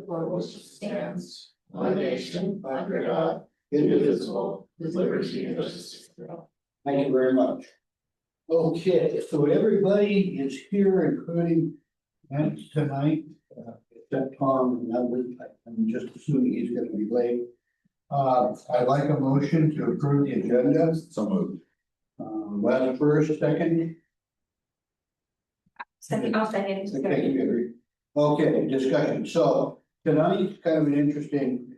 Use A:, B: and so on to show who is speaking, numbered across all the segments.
A: for which it stands, one nation, under God, indivisible, with liberty and justice for all.
B: Thank you very much. Okay, so everybody is here, including Lance tonight, except Tom, and I'm just assuming he's gonna be late. I'd like a motion to approve the agenda.
C: So moved.
B: Last first, second.
A: Second, I'll second.
B: Thank you. Okay, discussion. So tonight's kind of an interesting,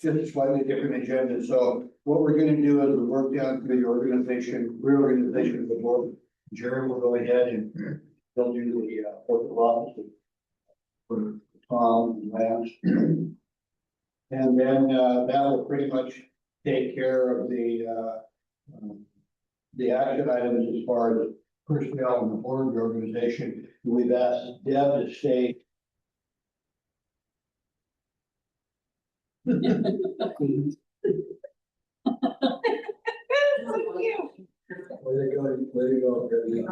B: just a slightly different agenda. So what we're gonna do is we'll work down through the reorganization of the board. Jerry will go ahead and they'll do the oath of office for Tom and Lance. And then that will pretty much take care of the action items as far as personnel and the board reorganization. We've asked Deb to stay. Way to go, Debbie.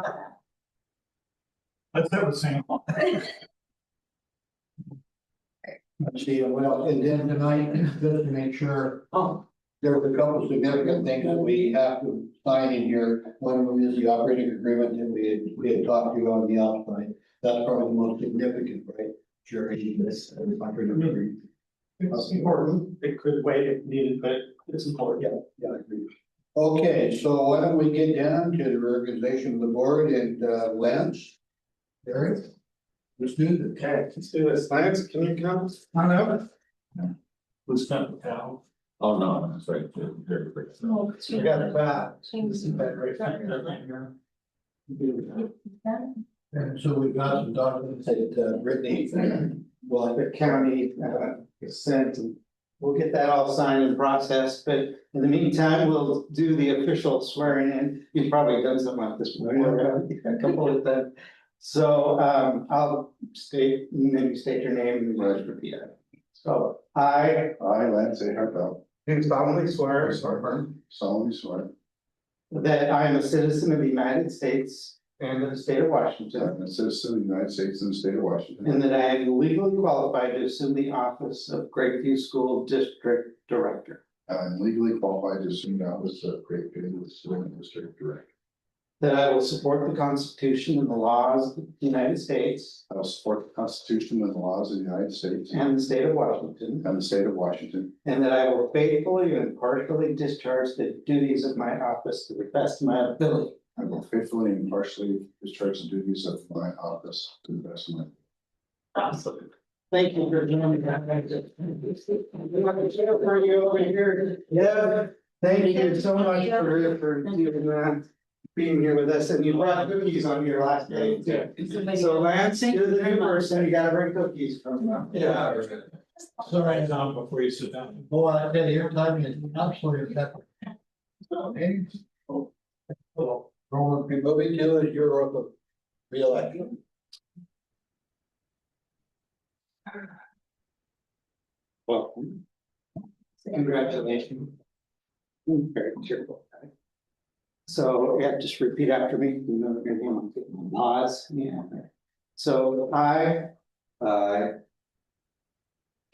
C: Let's have a sample.
B: Let's see, well, and then tonight, just to make sure, there were a couple of significant things that we have to sign in here. One of them is the operating agreement that we had talked to on the outside. That's probably the most significant, right? Jerry, this operating agreement.
D: It's important. It could wait if needed, but it's important.
B: Yeah, I agree. Okay, so why don't we get down to the reorganization of the board and Lance? Eric? Let's do it.
D: Okay, let's do this. Lance, can you come on over?
C: Who's not the cow? Oh, no, that's right.
D: You got it back.
B: And so we've got some documents that Brittany, well,
D: The county is sent, and we'll get that all signed and processed, but in the meantime, we'll do the official swearing in. You've probably done something like this before, a couple of them. So I'll state, maybe state your name and then just repeat it. So I
C: Lance A. Hartwell,
D: do solemnly swear or affirm
C: solemnly swear
D: that I am a citizen of the United States and of the state of
C: that
D: Washington,
C: I'm a citizen of the United States and the state of Washington,
D: and that I am legally qualified to assume the office of Grapeview School District Director.
C: and I'm legally qualified to assume the office of Grapeview School District Director.
D: That I will support the Constitution and the laws of the United States
C: I will support the Constitution and the laws of the United States
D: and the state of Washington,
C: and the state of Washington,
D: and that I will faithfully and impartially discharge the duties of my office to the best of my ability.
C: I will faithfully and impartially discharge the duties of my office to the best of my.
D: Awesome. Thank you for doing that. For you over here. Yeah, thank you so much for doing that. Being here with us, and you brought cookies on your last day too. So Lance, you're the new person, you gotta bring cookies from them.
C: Yeah.
D: Sorry,
C: down before you sit down.
B: oh, I tell you, your timing is absolutely impeccable. Okay. Well, what we do is you're up for re-election.
D: Welcome. Congratulations. Very cheerful. So, yeah, just repeat after me, you know, you're going to pause, yeah. So I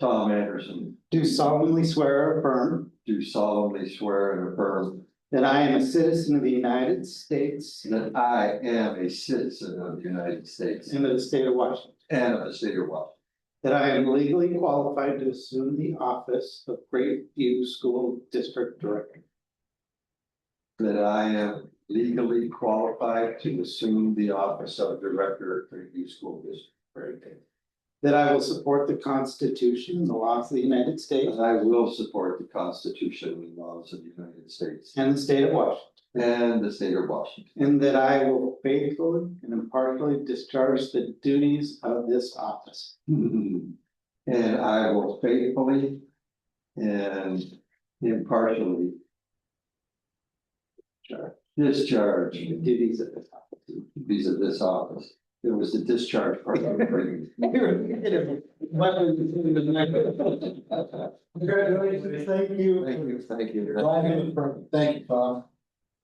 E: Tom Anderson,
D: do solemnly swear or affirm
E: do solemnly swear and affirm
D: that I am a citizen of the United States
E: that I am a citizen of the United States
D: and of the state of Washington.
E: and of the state of Washington,
D: That I am legally qualified to assume the office of Grapeview School District Director.
E: that I am legally qualified to assume the office of Director of Grapeview School District.
D: That I will support the Constitution and the laws of the United States
E: And I will support the Constitution and laws of the United States
D: and the state of Washington.
E: and the state of Washington.
D: And that I will faithfully and impartially discharge the duties of this office.
E: And I will faithfully and impartially discharge
D: The duties of this office.
E: the duties of this office. There was the discharge part.
D: Congratulations, thank you.
E: Thank you, thank you.
B: Thank you, Tom.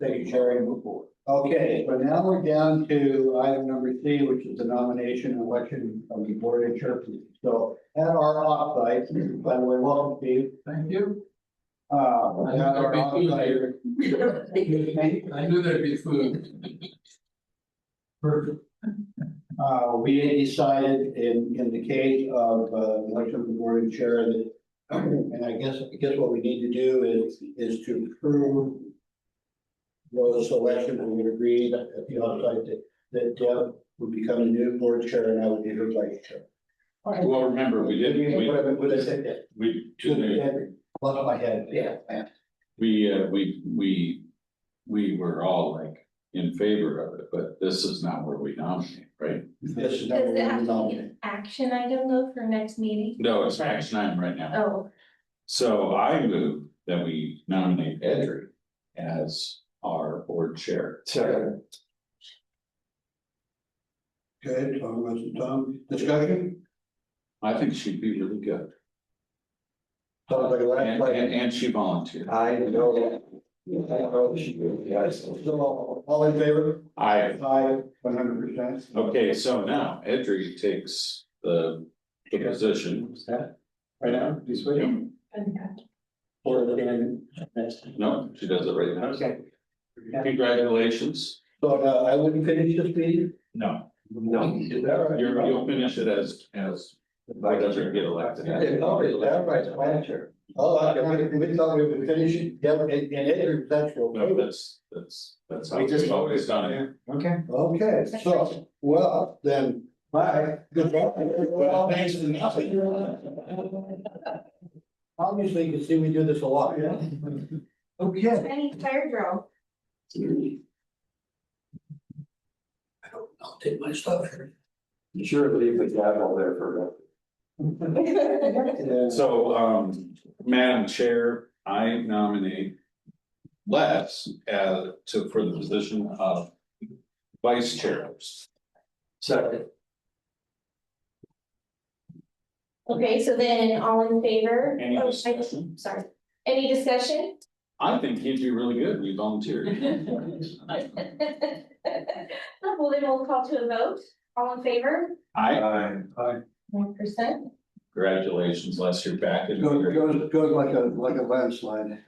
B: Thank you, Sherry. Move forward. Okay, so now we're down to item number C, which is the nomination and election of the board of trustees. So at our offsite, by the way, welcome, Steve.
A: Thank you.
B: At our offsite.
A: I knew there'd be food.
B: Perfect. We had decided in the case of, election of the board and chair that, and I guess what we need to do is to approve those elections, and we agreed at the offsite that Deb would become the new board chair and I would be her vice chair.
F: Well, remember, we did,
B: What I said that.
F: we,
B: Love my head, yeah.
F: we were all like in favor of it, but this is not where we nominate, right?
B: This is
G: Does
B: number
G: it have
B: one
G: to be an action item though for next meeting?
F: No, it's action item right now.
G: Oh,
F: So I move that we nominate Edric as our board chair.
E: Second.
B: Okay, Tom, discussion?
F: I think she'd be really good.
B: Sounds like a last
F: And,
B: place.
F: and she volunteered.
E: I know that. I know she will, yes.
B: So, all in favor?
F: I,
B: 100%.
F: okay, so now Edric takes the position.
D: What's that? Right now, do you switch? Or then.
F: No, she does it right now.
D: Okay.
F: Congratulations.
B: So, I wouldn't finish this meeting?
F: No,
E: No.
B: Is that right?
F: you'll finish it as whatever get elected.
E: Oh, is that right, the vice chair?
B: Oh, we thought we would finish it, yeah, and it, that's
F: No,
B: okay.
F: that's how we've always done it.
D: Okay.
B: Okay, so, well, then, bye. Goodbye. Well, thanks for nothing. Obviously, you can see we do this a lot. Yeah. Okay.
G: I need fire drill.
B: I'll take my stuff.
E: You sure leave the gavel there for
F: So, Madam Chair, I nominate Les for the position of vice chair.
E: second.
G: Okay, so then all in favor?
F: Any
G: Oh,
F: discussion?
G: Sorry, any discussion?
F: I think he'd be really good. We volunteered.
G: Well, then we'll call to a vote. All in favor?
F: I,
G: 1%.
F: congratulations, Les, you're back in.
B: Goes like a landslide.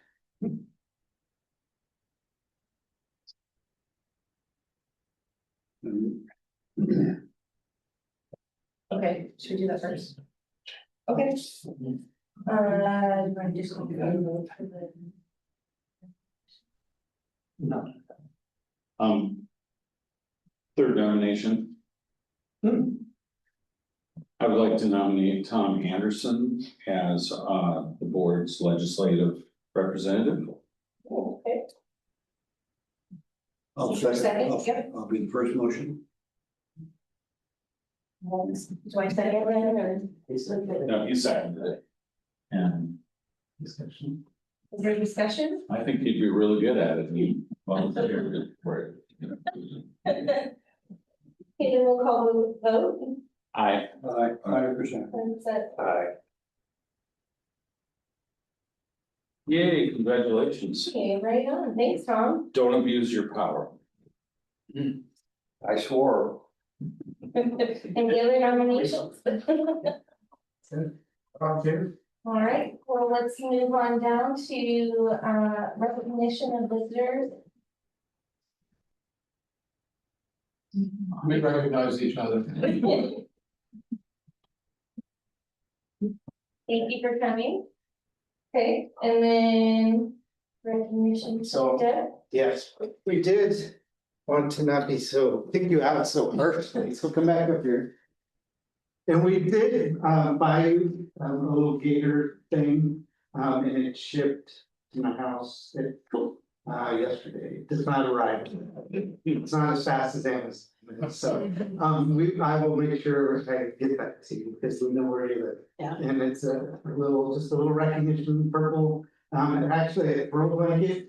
G: Okay, should we do that first? Okay. Do I just go to the vote for the?
D: No.
F: Third nomination. I would like to nominate Tom Anderson as the board's legislative representative.
G: Okay.
B: I'll
G: Second,
B: second,
G: yep.
B: I'll be the first motion.
G: Do I second it then, or?
F: No, he seconded it. And
D: Discussion.
G: Is there discussion?
F: I think he'd be really good at it. He volunteered for it.
G: Okay, then we'll call the vote.
F: I,
B: 100%.
E: Aye.
F: yay, congratulations.
G: Okay, right on. Thanks, Tom.
F: Don't abuse your power.
E: I swore.
G: And the other nominations? All right, well, let's move on down to recognition of visitors.
A: We recognize each other.
G: Thank you for coming. Okay, and then recognition.
D: So-
G: Deb?
D: Yes, we did want to not be so, pick you out so harshly, so come back up here. And we did buy you a little gator thing, and it shipped to my house yesterday. It does not arrive. It's not as fast as Amazon. So I will make sure I get that to you because we know where you live.
G: Yeah.
D: And it's just a little recognition purple, and actually a throw blanket.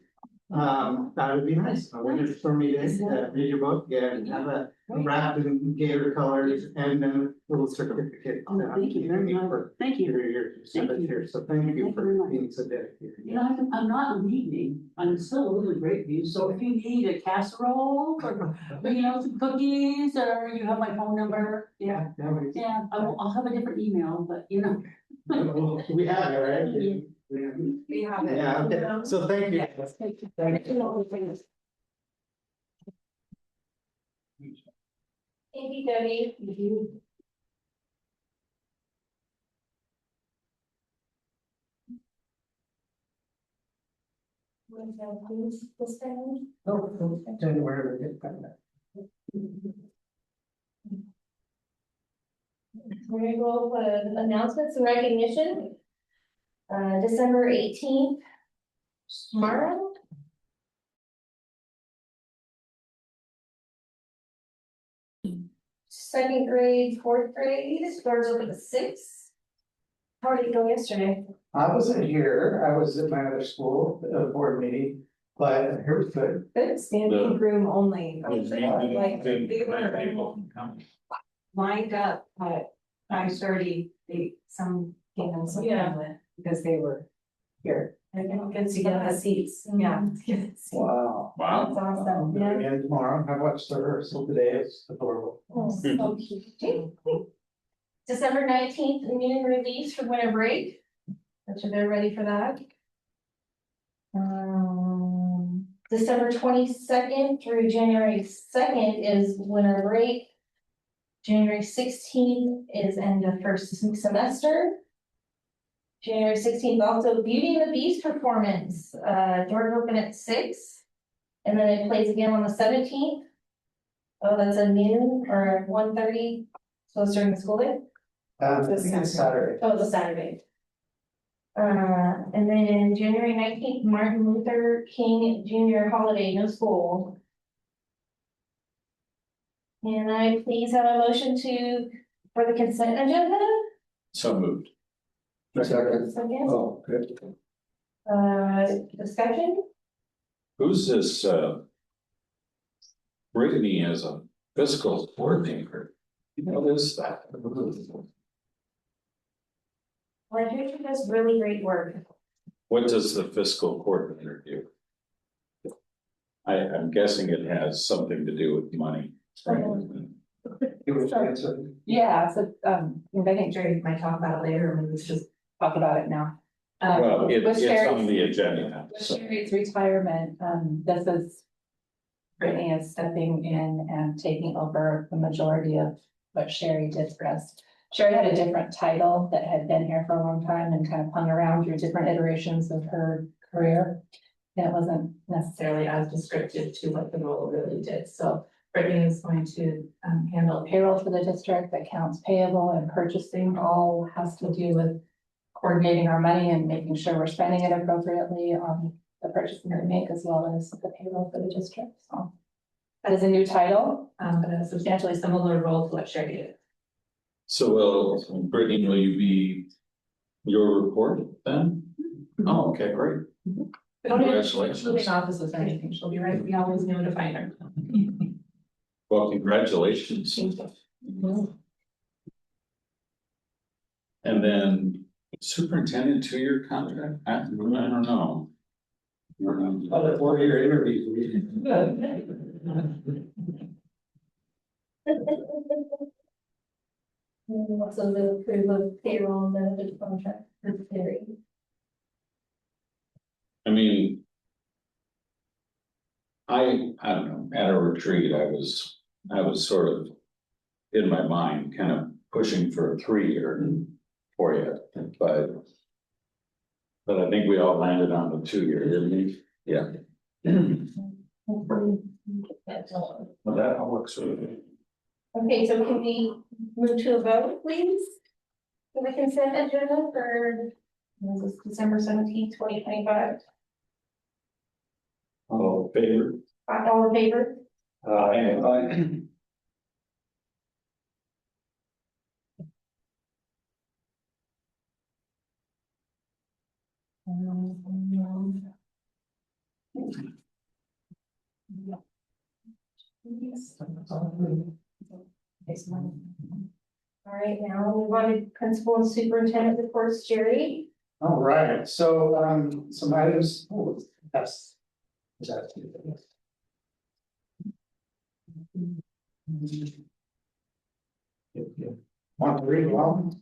D: That would be nice. I waited for me to read your book, yeah, and have wrapped in gator colors and then little certificate.
A: Oh, thank you very much.
D: For
A: Thank you.
D: your signature, so thank you
A: Thank you
D: for
A: very much.
D: being so dedicated.
A: You know, I'm not leaving, I'm still living in Grapeview, so if you need a casserole or, you know, some cookies, or you have my phone number, yeah. Yeah, I'll have a different email, but you know.
D: We have it, right?
A: Yeah.
G: We have it.
D: Yeah, okay, so thank you.
A: Yes, thank you. Thank you.
G: Thank you, Debbie. Was that who's this time?
D: Don't worry, we'll get back to that.
G: We're gonna go with announcements and recognition. December 18th. Tomorrow. Second grade, fourth grade, doors open at 6. How did it go yesterday?
D: I wasn't here, I was at my other school, board meeting, but it was good.
G: Good, standing room only.
F: Like,
G: they were
H: lined up at 5:30, some came in some
G: Yeah.
H: with, because they were here.
G: Good to get the seats.
H: Yeah.
D: Wow.
F: Wow.
G: That's awesome, yeah.
D: And tomorrow, I watched the rehearsal today, it's adorable.
G: Oh, so cute. December 19th, immune release for winter break. Make sure they're ready for that. December 22nd through January 2nd is winter break. January 16th is end of first semester. January 16th, also Beauty and the Beast performance, doors open at 6. And then it plays again on the 17th. Oh, that's a noon or 1:30, so it's during the school day?
D: I think it's Saturday.
G: Oh, it's a Saturday. And then January 19th, Martin Luther King Jr. holiday, no school. And I please have a motion for the consent agenda?
F: So moved.
B: Second.
G: Second,
B: Oh, good.
G: discussion?
F: Who's this, Brittany as a fiscal coordinator? What is that?
G: Well, I hear she does really great work.
F: What does the fiscal coordinator do? I'm guessing it has something to do with money.
D: It was answered.
H: Yeah, so, I think Jerry might talk about it later, maybe we should just talk about it now.
F: Well,
H: With
F: it's on
H: Sherry's-
F: the agenda now,
H: with
F: so.
H: Sherry's retirement, this is Brittany is stepping in and taking over the majority of what Sherry did for us. Sherry had a different title that had been here for a long time and kind of hung around through different iterations of her career. And it wasn't necessarily as descriptive to what the role really did. So Brittany is going to handle payroll for the district, accounts payable and purchasing, all has to do with coordinating our money and making sure we're spending it appropriately on the purchasing that we make, as well as the payroll for the district. So that is a new title, but a substantially similar role to what Sherry did.
F: So, Brittany, will you be your report then? Oh, okay, great.
H: We don't have
F: Congratulations.
H: moving offices or anything, she'll be right, we always knew to find her.
F: Well, congratulations. And then superintendent 2-year contract? I don't know.
D: Other 4-year interviews.
G: And also the approval of payroll and benefit contract for Terry.
F: I mean. I don't know, at a retreat, I was sort of. In my mind, kind of pushing for a 3-year for you, but. But I think we all landed on the 2-year, didn't we? Yeah. Well, that all looks really good.
G: Okay, so can we move to a vote, please? For the consent agenda for this is December 17th, 2025.
F: All in favor?
G: All in favor?
F: Aye.
G: All right, now we want to principal and superintendent reports, Jerry.
D: All right, so, some items, oh, that's. Is that? Want to read along?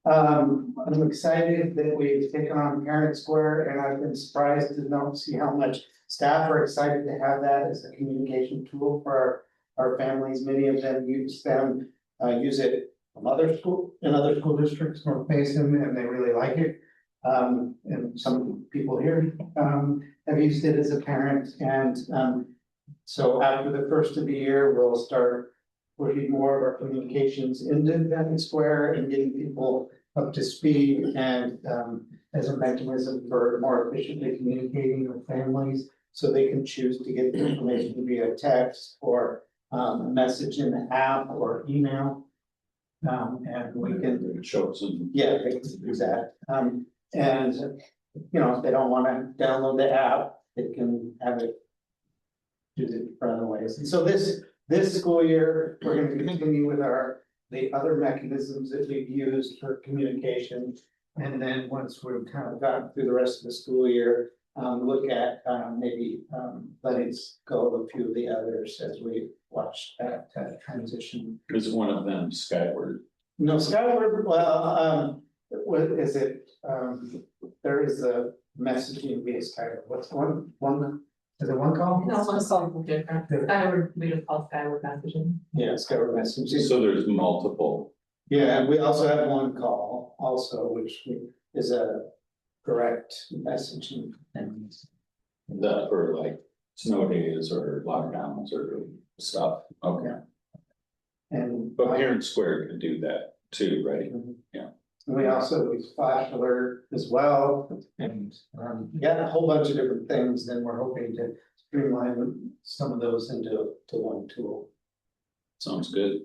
D: I'm excited that we've taken on Parent Square, and I've been surprised to see how much staff are excited to have that as a communication tool for our families. Many of them use it from other in other school districts, North Mason, and they really like it. And some people here, have used it as a parent, and, so after the first of the year, we'll start pushing more of our communications into Parent Square and getting people up to speed and, as a mechanism for more efficiently communicating with families, so they can choose to get the information via text or, a message in the app or email. And we can,
F: It shows them.
D: yeah, exactly. And, you know, if they don't wanna download the app, they can have it. Use it for other ways. And so this school year, we're gonna continue with the other mechanisms that we've used for communication. And then once we've kind of gotten through the rest of the school year, look at, maybe, letting go of a few of the others as we watch that transition.
F: Is one of them Skyward?
D: No, Skyward, well, what is it? There is a messaging via Skyward. What's one, is it one call?
I: No, one's called different. We just call Skyward messaging.
D: Yeah, Skyward messaging.
F: So there's multiple.
D: Yeah, and we also have one call also, which is a direct messaging. And
F: That for like snow days or lockdowns or stuff, okay.
D: And
F: But Parent Square can do that too, right? Yeah.
D: we also use Flash Alert as well, and, yeah, a whole bunch of different things, then we're hoping to streamline some of those into one tool.
F: Sounds good.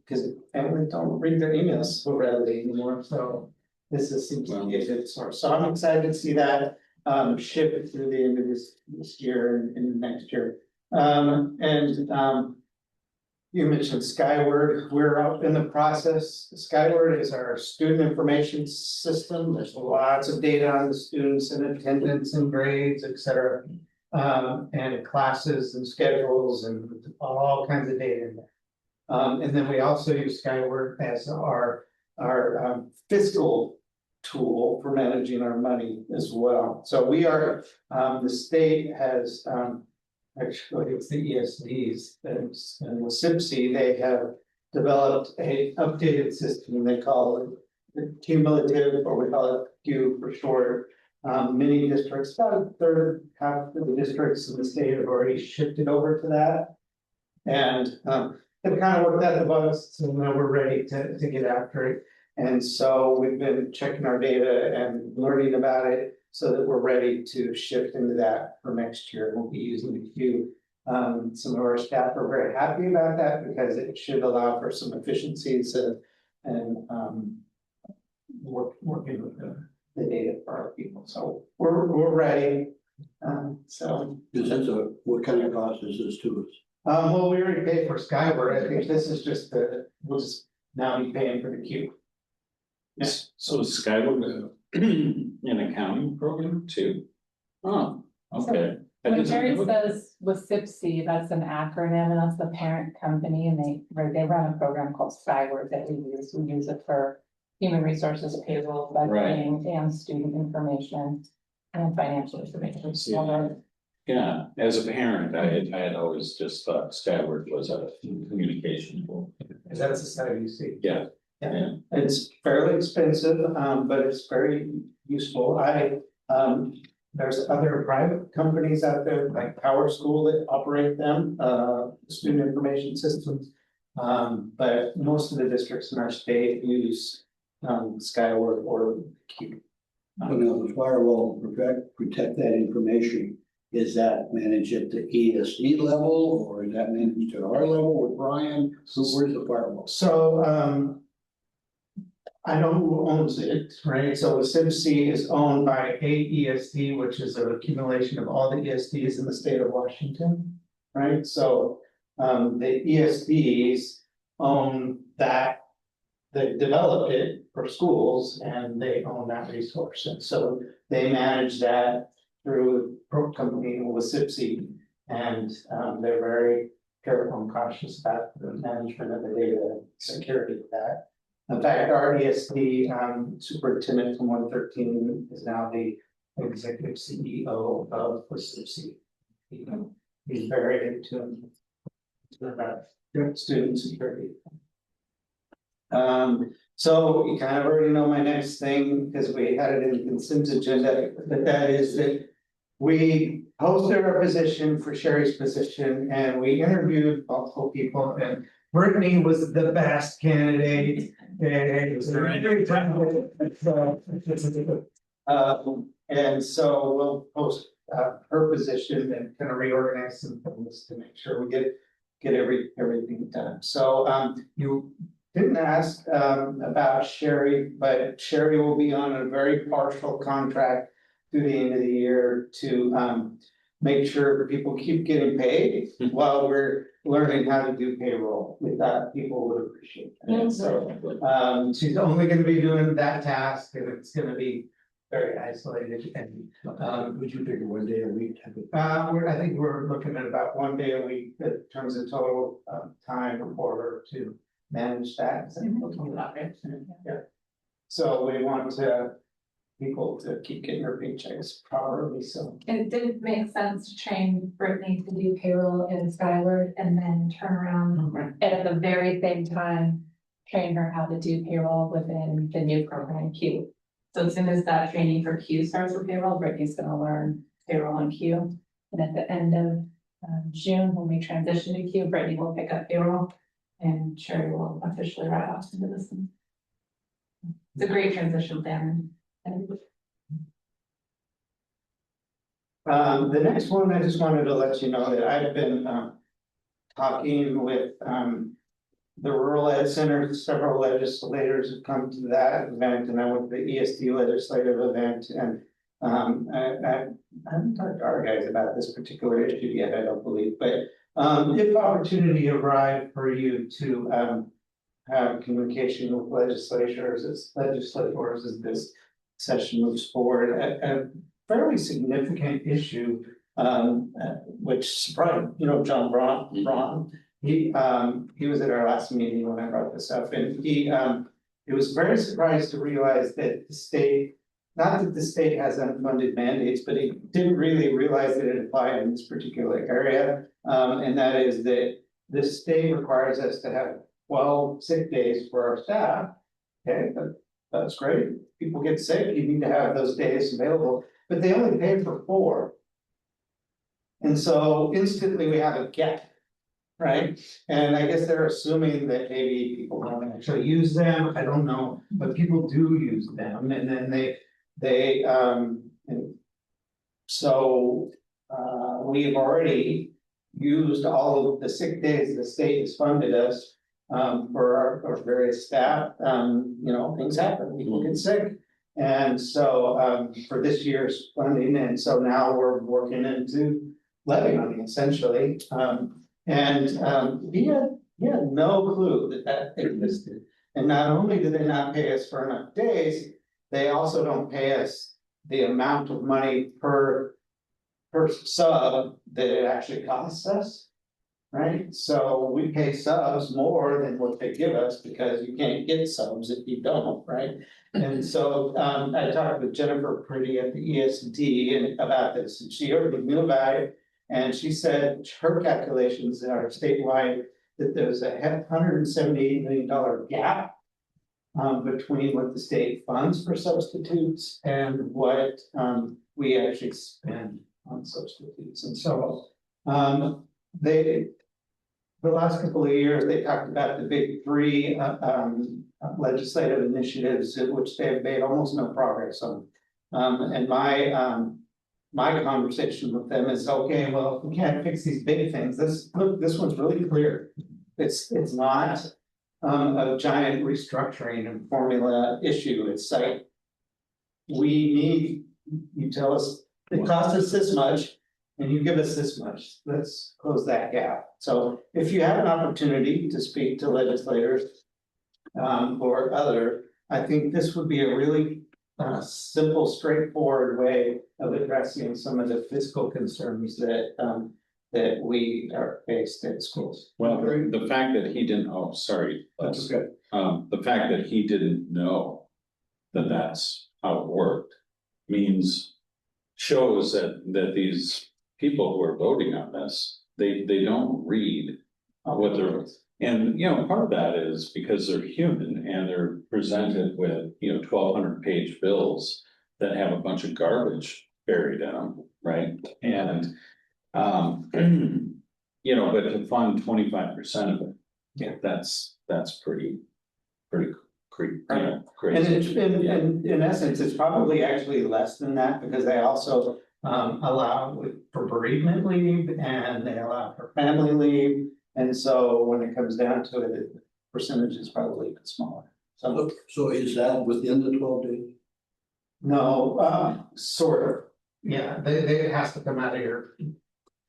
D: Cause families don't read their emails so readily anymore, so this seems to be a good source. So I'm excited to see that shift through the end of this year and in the next year. You mentioned Skyward, we're out in the process. Skyward is our student information system. There's lots of data on the students and attendance and grades, et cetera. And classes and schedules and all kinds of data in there. And then we also use Skyward as our fiscal tool for managing our money as well. So we are, the state has, actually it's the ESDs and with SIPC, they have developed a updated system. They call it the cumulative, or we call it Q for short. Many districts, about a third, half of the districts in the state have already shifted over to that. And they've kind of worked out the bugs, so now we're ready to get after it. And so we've been checking our data and learning about it so that we're ready to shift into that for next year. We'll be using the Q. Some of our staff are very happy about that because it should allow for some efficiencies and working with the data for our people. So we're ready. So.
B: What kind of cost is this to us?
D: Well, we already paid for Skyward. I think this is just we'll just now be paying for the Q.
F: Yes. So is Skyward an accounting program too? Oh, okay. I
H: When
F: didn't
H: Jerry
F: know.
H: says with SIPC, that's an acronym, and that's the parent company, and they run a program called Skyward that we use. We use it for human resources, payroll, budgeting, and student information and financial information.
F: Yeah, as a parent, I had always just thought Skyward was a communication tool.
D: That's the side you see.
F: Yeah.
D: Yeah, it's fairly expensive, but it's very useful. There's other private companies out there like Power School that operate them, student information systems. But most of the districts in our state use Skyward or Q.
B: The firewall protect that information. Is that managed at the ESD level, or is that managed at our level with Brian? So where's the firewall?
D: So I know who owns it, right? So SIPC is owned by AESD, which is an accumulation of all the ESDs in the state of Washington, right? So, the ESDs own that. They developed it for schools and they own that resource, and so they manage that through a company with SIPC. And, they're very careful and cautious about the management of the data security of that. In fact, our ESD superintendent from 113 is now the executive CEO of SIPC. He's very into student security. So you kind of already know my next thing, because we had it in the consent agenda, but that is that we posted our position for Sherry's position and we interviewed multiple people, and Brittany was the best candidate. And so we'll post her position and kind of reorganize some things to make sure we get everything done. So you didn't ask about Sherry, but Sherry will be on a very partial contract through the end of the year to make sure people keep getting paid while we're learning how to do payroll. With that, people would appreciate that. So she's only gonna be doing that task, and it's gonna be very isolated. And
B: Would you figure 1 day a week?
D: I think we're looking at about 1 day a week in terms of total time for her to manage that. Yeah. So we want people to keep getting their paychecks properly, so.
I: And did it make sense to train Brittany to do payroll in Skyward and then turn around
H: And at the very same time, train her how to do payroll within the new program Q.
I: So as soon as that training for Q starts with payroll, Brittany's gonna learn payroll on Q.
H: And at the end of June, when we transition to Q,
I: Brittany will pick up payroll and Sherry will officially ride off into this. It's a great transition plan.
D: The next one, I just wanted to let you know that I've been talking with the Rural Ed Center. Several legislators have come to that event, and I went to the ESD legislative event, and I haven't talked to our guys about this particular issue yet, I don't believe, but if opportunity arrived for you to have communication with legislators as this session moves forward, a fairly significant issue, which surprised, John Braun, he was at our last meeting when I brought this up, and he was very surprised to realize that the state, not that the state has unfunded mandates, but he didn't really realize that it applied in this particular area. And that is that the state requires us to have 12 sick days for our staff. Okay, that's great. People get sick, you need to have those days available, but they only pay for 4. And so instantly we have a gap, right? And I guess they're assuming that maybe people don't actually use them, I don't know, but people do use them, and then we've already used all of the sick days the state has funded us for our various staff. Things happen, people get sick. And so for this year's funding, and so now we're working into levy money essentially. He had no clue that existed. And not only do they not pay us for enough days, they also don't pay us the amount of money per sub that it actually costs us, right? So we pay subs more than what they give us because you can't get subs if you don't, right? And so I talked with Jennifer Pretty at the ESD about this, and she already knew about it. And she said her calculations are statewide that there's a $178 million gap between what the state funds for substitutes and what we actually spend on substitutes. And so the last couple of years, they talked about the big 3 legislative initiatives in which they have made almost no progress on. And my conversation with them is, okay, well, if we can't fix these big things, this one's really clear. It's not a giant restructuring and formula issue. It's like, we need, you tell us, it costs us this much, and you give us this much, let's close that gap. So if you have an opportunity to speak to legislators or other, I think this would be a really simple, straightforward way of addressing some of the fiscal concerns that we are faced in schools.
F: Well, the fact that he didn't, oh, sorry.
B: That's okay.
F: The fact that he didn't know that that's how it worked shows that these people who are voting on this, they don't read what they're, and, part of that is because they're human and they're presented with, 1,200-page bills that have a bunch of garbage buried in them, right? And, but to fund 25% of it,
D: Yeah.
F: that's pretty crazy.
D: And in essence, it's probably actually less than that, because they also allow for bereavement leave and they allow for family leave. And so when it comes down to it, the percentage is probably a bit smaller.
B: So is that within the 12 days?
D: No, sort of. Yeah, it has to come out of your.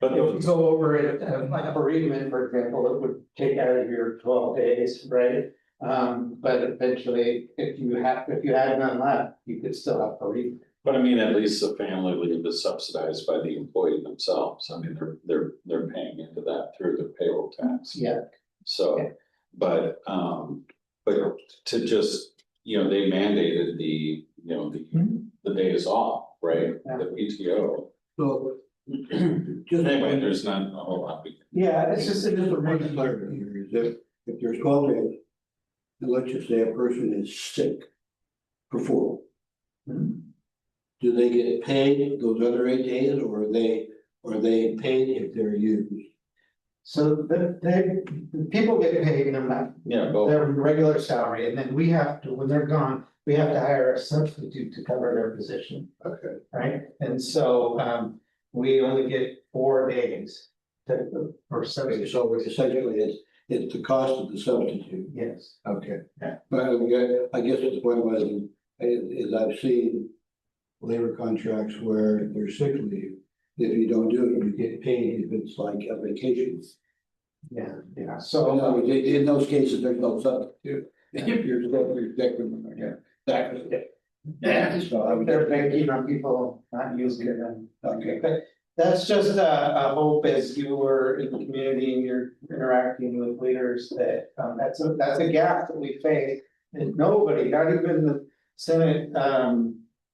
F: But
D: If you go over it, like a bereavement, for example, it would take out of your 12 days, right? But eventually, if you had none left, you could still have bereavement.
F: But I mean, at least the family leave is subsidized by the employee themselves. I mean, they're paying into that through the payroll tax.
D: Yeah.
F: So,
D: Yeah.
F: but to just, they mandated the days off, right?
D: Yeah.
F: The PTO.
B: So. Just
F: Anyway, there's not a whole lot.
D: Yeah, it's
B: just a point clarity here is if there's 12 days, and let's just say a person is sick for 4. Do they get paid those other 8 days, or are they paid if they're used?
D: So the people get paid no matter their regular salary, and then we have to, when they're gone, we have to hire a substitute to cover their position.
B: Okay.
D: Right, and so we only get 4 days for substitute.
B: So essentially it's the cost of the substitute.
D: Yes.
B: Okay.
D: Yeah.
B: But I guess the point was, is I've seen labor contracts where there's sick leave. If you don't do it, you get paid if it's like a vacation.
D: Yeah.
B: So
D: So
B: in those cases, there's no substitute.
D: Yeah.
B: If you're sick, yeah, exactly. Yeah, so I would.
D: they're banking on people not using it, and
B: Okay.
D: but that's just a hope as you were in the community and you're interacting with leaders that that's a gap that we face. And nobody, not even the Senate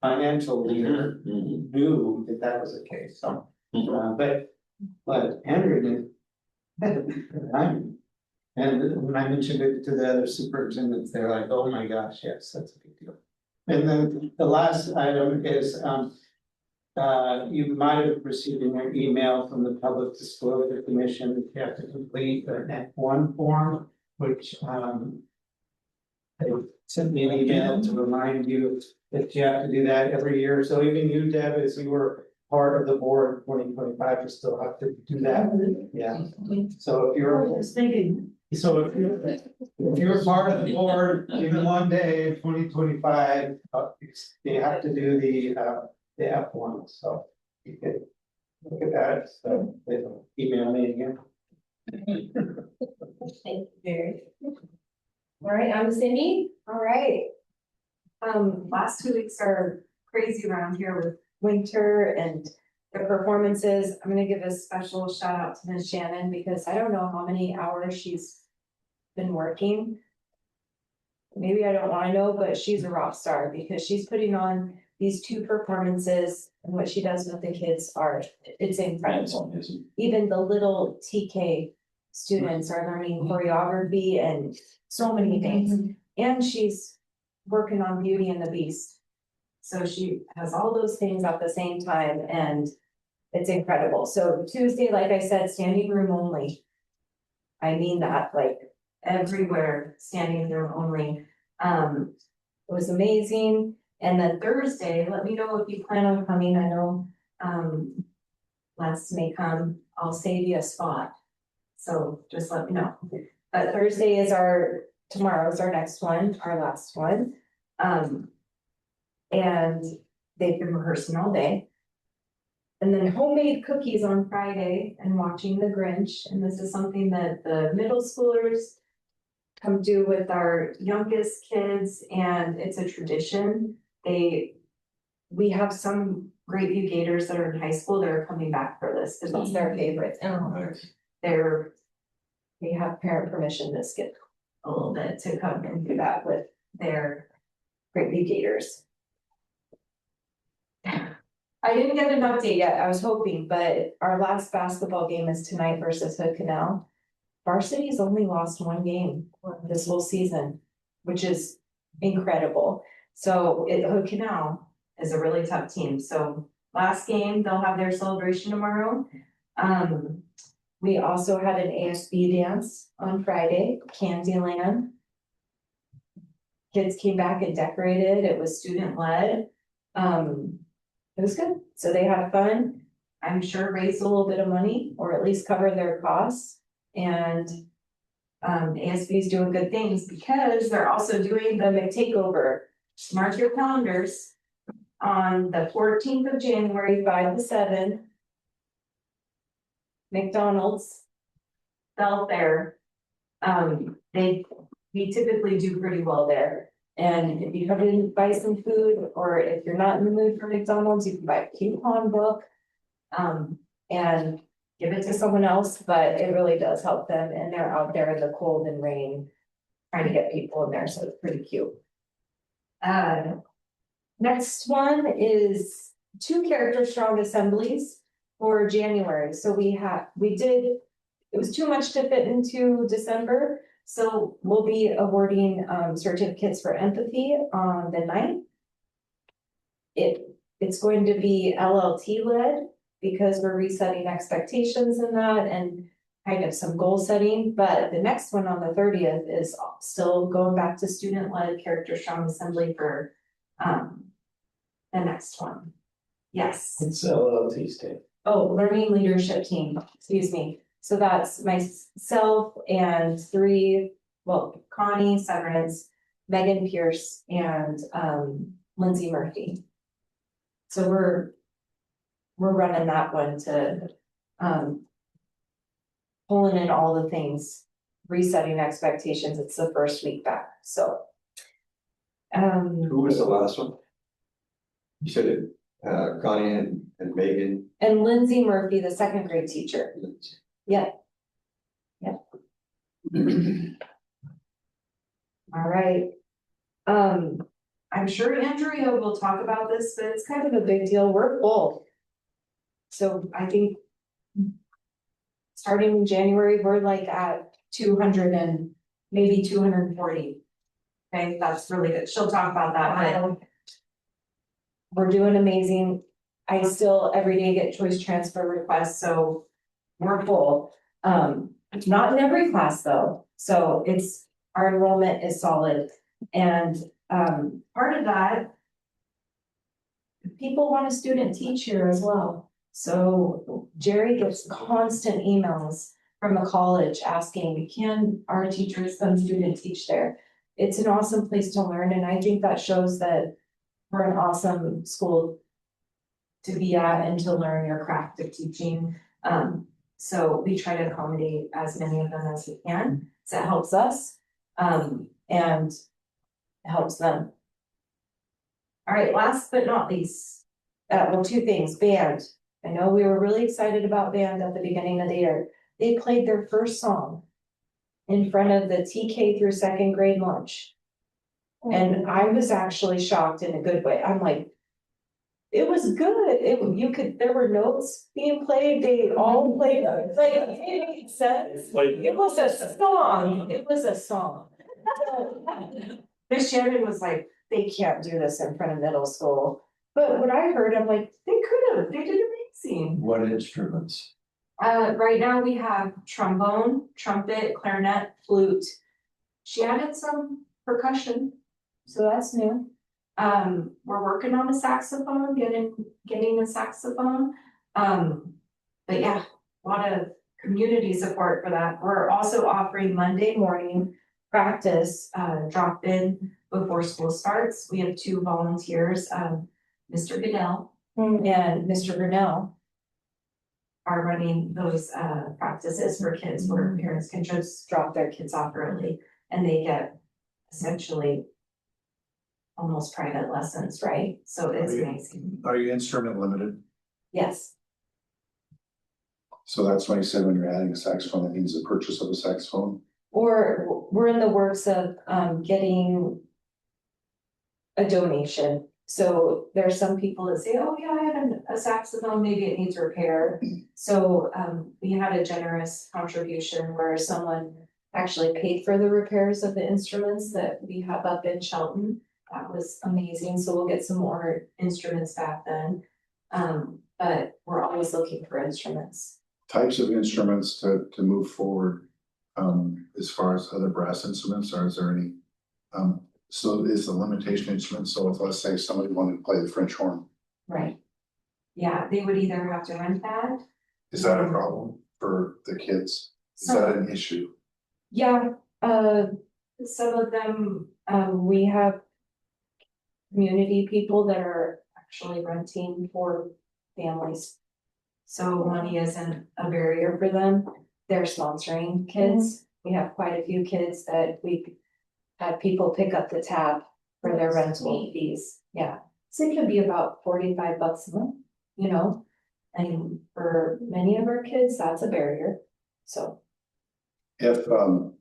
D: financial leader knew that was the case, so. But Andrew did. And when I mentioned it to the other superintendents, they're like, oh my gosh, yes, that's a big deal. And then the last item is, you might have received in your email from the Public Disclosure Commission that you have to complete an F1 form, which, they sent me an email to remind you that you have to do that every year. So even you, Deb, as you were part of the board in 2025, you still have to do that. Yeah. So if you're. So if you're part of the board, even one day in 2025, you have to do the F1, so you can look at that, so they don't email me again.
G: Thank you, Jerry. All right, I'm Cindy.
J: All right. Last 2 weeks are crazy around here with winter and the performances. I'm gonna give a special shout out to Ms. Shannon because I don't know how many hours she's been working. Maybe I don't wanna know, but she's a rock star because she's putting on these 2 performances and what she does with the kids it's incredible. Even the little TK students are learning choreography and so many things. And she's working on Beauty and the Beast. So she has all those things at the same time and it's incredible. So Tuesday, like I said, standing room only. I mean that, like everywhere, standing room only. It was amazing. And then Thursday, let me know if you plan on coming. I know Lance may come. I'll save you a spot. So just let me know. But Thursday is tomorrow's our next one, our last one. And they've been rehearsing all day. And then homemade cookies on Friday and watching The Grinch, and this is something that the middle schoolers come do with our youngest kids, and it's a tradition. We have some Grapeview Gators that are in high school that are coming back for this, because it's their favorite. They have parent permission to skip a little bit to come and do that with their Grapeview Gators. I didn't get an update yet, I was hoping, but our last basketball game is tonight versus Hood Canal. Varsity's only lost one game this whole season, which is incredible. So Hood Canal is a really tough team, so last game, they'll have their celebration tomorrow. We also had an ASB dance on Friday, Candyland. Kids came back and decorated, it was student led. It was good, so they had fun. I'm sure raised a little bit of money, or at least covered their costs. And ASB is doing good things because they're also doing the McTakeover. Mark your calendars on the 14th of January, 5 to 7. McDonald's, Bell Fair. We typically do pretty well there. And if you come in and buy some food, or if you're not in the mood for McDonald's, you can buy a coupon book. And give it to someone else, but it really does help them, and they're out there in the cold and rain trying to get people in there, so it's pretty cute. Next one is 2 character strong assemblies for January. So it was too much to fit into December, so we'll be awarding certificates for empathy on the 9th. It's going to be LLT led, because we're resetting expectations in that and kind of some goal setting, but the next one on the 30th is still going back to student-led character strong assembly for the next one. Yes.
D: It's LLT state.
J: Oh, learning leadership team, excuse me. So that's myself and 3, Connie Severance, Megan Pierce, and Lindsay Murphy. So we're running that one to pulling in all the things, resetting expectations. It's the first week back, so.
E: Who was the last one? You said it, Connie and Megan.
J: And Lindsay Murphy, the 2nd grade teacher. Yeah. Yeah. All right. I'm sure Andrea will talk about this, but it's kind of a big deal. We're full. So I think starting in January, we're like at 200 and maybe 240. Okay, that's really good. She'll talk about that, but we're doing amazing. I still every day get choice transfer requests, so we're full. Not in every class though, so our enrollment is solid. And part of that, people want a student teacher as well. So Jerry gets constant emails from the college asking, can our teachers come student teach there? It's an awesome place to learn, and I think that shows that we're an awesome school to be at and to learn your craft of teaching. So we try to accommodate as many of them as we can, so it helps us and helps them. All right, last but not least, 2 things, band. I know we were really excited about band at the beginning of the year. They played their first song in front of the TK through 2nd grade lunch. And I was actually shocked in a good way. I'm like, it was good. There were notes being played. They all played, like, it made sense. It was a song. Miss Shannon was like, they can't do this in front of middle school. But when I heard, I'm like, they did amazing.
E: What instruments?
J: Right now we have trombone, trumpet, clarinet, flute. She added some percussion, so that's new. We're working on a saxophone, getting a saxophone. But yeah, a lot of community support for that. We're also offering Monday morning practice, drop in before school starts. We have 2 volunteers, Mr. Goodell and Mr. Grinnell. are running those practices for kids where parents can just drop their kids off early and they get essentially almost private lessons, right? So it's amazing.
C: Are you instrument limited?
J: Yes,
C: So that's why you said when you're adding a saxophone, that means the purchase of a saxophone?
J: or we're in the works of getting a donation. So there are some people that say, oh yeah, I have a saxophone, maybe it needs repair. So we had a generous contribution where someone actually paid for the repairs of the instruments that we have up in Shelton. That was amazing, so we'll get some more instruments back then. But we're always looking for instruments.
C: Types of instruments to move forward, as far as other brass instruments, or is there any? So is the limitation instrument, so if let's say somebody wanted to play the French horn,
J: Right. Yeah, they would either have to rent that.
C: is that a problem for the kids? Is that an issue?
J: Yeah, some of them, we have community people that are actually renting for families. So money isn't a barrier for them. They're sponsoring kids. We have quite a few kids that we had people pick up the tab for their rental fees. Yeah, so it could be about $45 a month, you know? And for many of our kids, that's a barrier, so.
C: If, the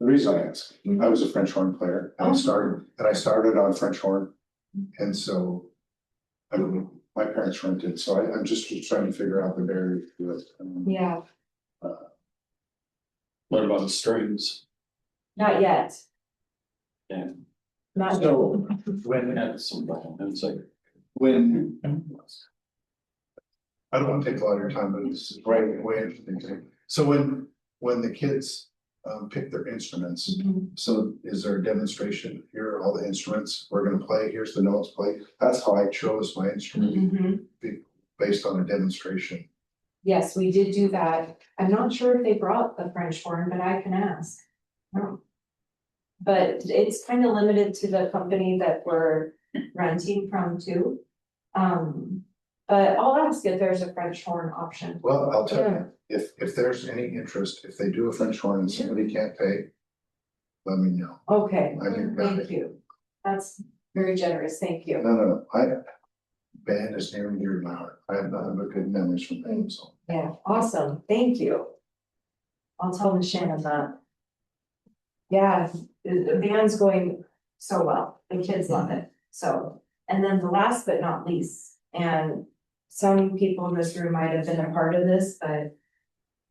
C: reason I ask, I was a French horn player, and I started on French horn. And so, I mean, my parents rented, so I'm just trying to figure out the barrier to it.
J: Yeah,
F: What about the strings?
J: not yet.
F: Yeah.
J: Not yet.
C: So, when,
F: Yeah, some, it's like.
C: when. I don't want to take a lot of your time, but this is way interesting. So when the kids pick their instruments, so is there a demonstration? Here are all the instruments we're gonna play, here's the notes play. That's how I chose my instrument, based on a demonstration.
J: Yes, we did do that. I'm not sure if they brought the French horn, but I can ask. But it's kind of limited to the company that we're renting from too. But I'll ask if there's a French horn option.
C: Well, I'll tell you, if there's any interest, if they do a French horn and somebody can't pay, let me know.
J: Okay,
C: I think
J: thank you. That's very generous, thank you.
C: No, band is near and dear to my heart. I have nothing but good memories from band, so.
J: Yeah, awesome, thank you. I'll tell Miss Shannon that. Yeah, the band's going so well, the kids love it, so. And then the last but not least, and some people in this room might have been a part of this, but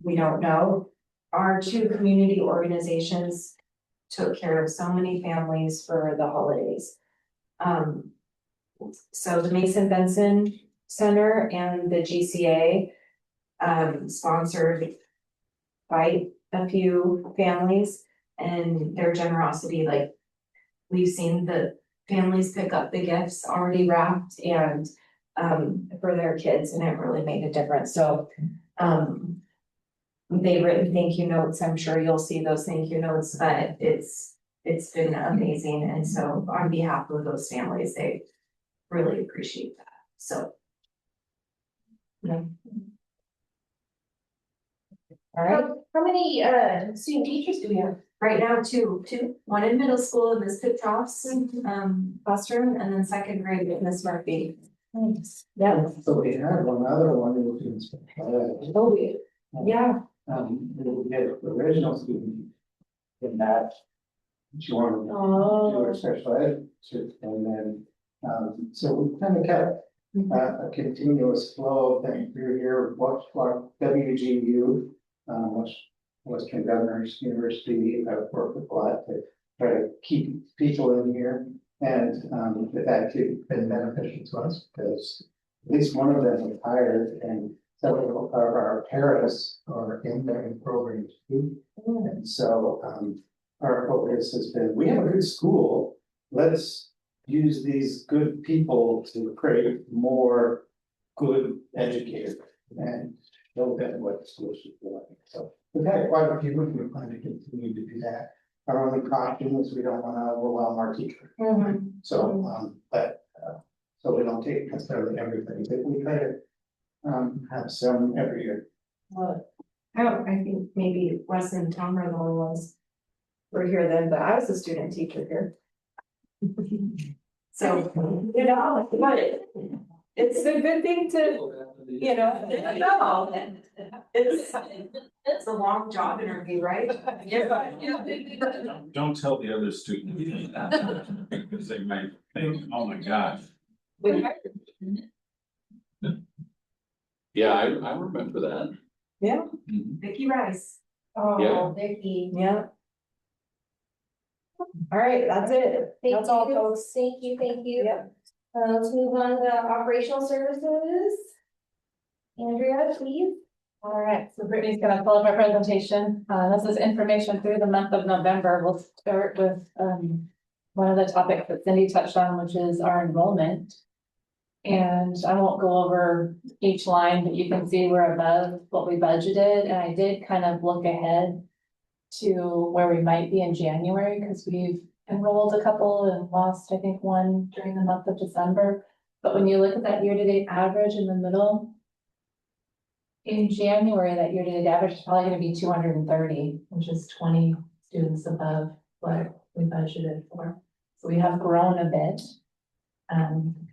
J: we don't know. Our two community organizations took care of so many families for the holidays. So the Mason Benson Center and the GCA sponsored quite a few families, and their generosity, like we've seen the families pick up the gifts already wrapped and for their kids, and it really made a difference. So they've written thank you notes. I'm sure you'll see those thank you notes, but it's been amazing. And so on behalf of those families, they really appreciate that. So. Yeah. All right.
G: How many student teachers do we have?
J: Right now, two, one in middle school in Miss Pittoff's classroom, and then second grade with Miss Murphy.
G: Thanks.
J: Yeah.
D: So we had one other one who was.
J: Oh, yeah.
D: We had the original student in that. She wanted to do
J: Oh.
D: her special ed, and then, so we kind of kept a continuous flow of things through here, what's like WGU, Western Governors University. I've worked with a lot to try to keep people in here, and it's actually been beneficial to us because at least one of them retired, and several of our paras are in their programs too. And so our focus has been, we have a good school, let's use these good people to create more good educators and show them what the school should be like. So we've had quite a few, we're going to continue to do that. Our only caution is we don't want to overwhelm our teachers. So, so we don't take necessarily everything, but we try to have some every year.
J: I think maybe Wes and Tom are the only ones who were here then, but I was a student teacher here. So, you know, but it's a good thing to, you know, it's a long job interview, right?
F: Don't tell the other students that, because they might think, oh my gosh. Yeah, I remember that.
J: Yeah,
F: Mhm.
J: Vicky Rice,
G: Oh,
F: Yeah.
G: Vicky.
J: yeah. All right, that's it.
G: Thank
J: That's all,
G: you,
J: folks.
G: thank you, thank you.
J: Yep.
G: Let's move on to operational services. Andrea, please.
H: All right, so Brittany's gonna pull up our presentation. This is information through the month of November. We'll start with, one of the topics that Cindy touched on, which is our enrollment. And I won't go over each line, but you can see we're above what we budgeted, and I did kind of look ahead to where we might be in January, because we've enrolled a couple and lost, I think, one during the month of December. But when you look at that year-to-date average in the middle, in January, that year-to-date average is probably gonna be 230, which is 20 students above what we budgeted for. So we have grown a bit.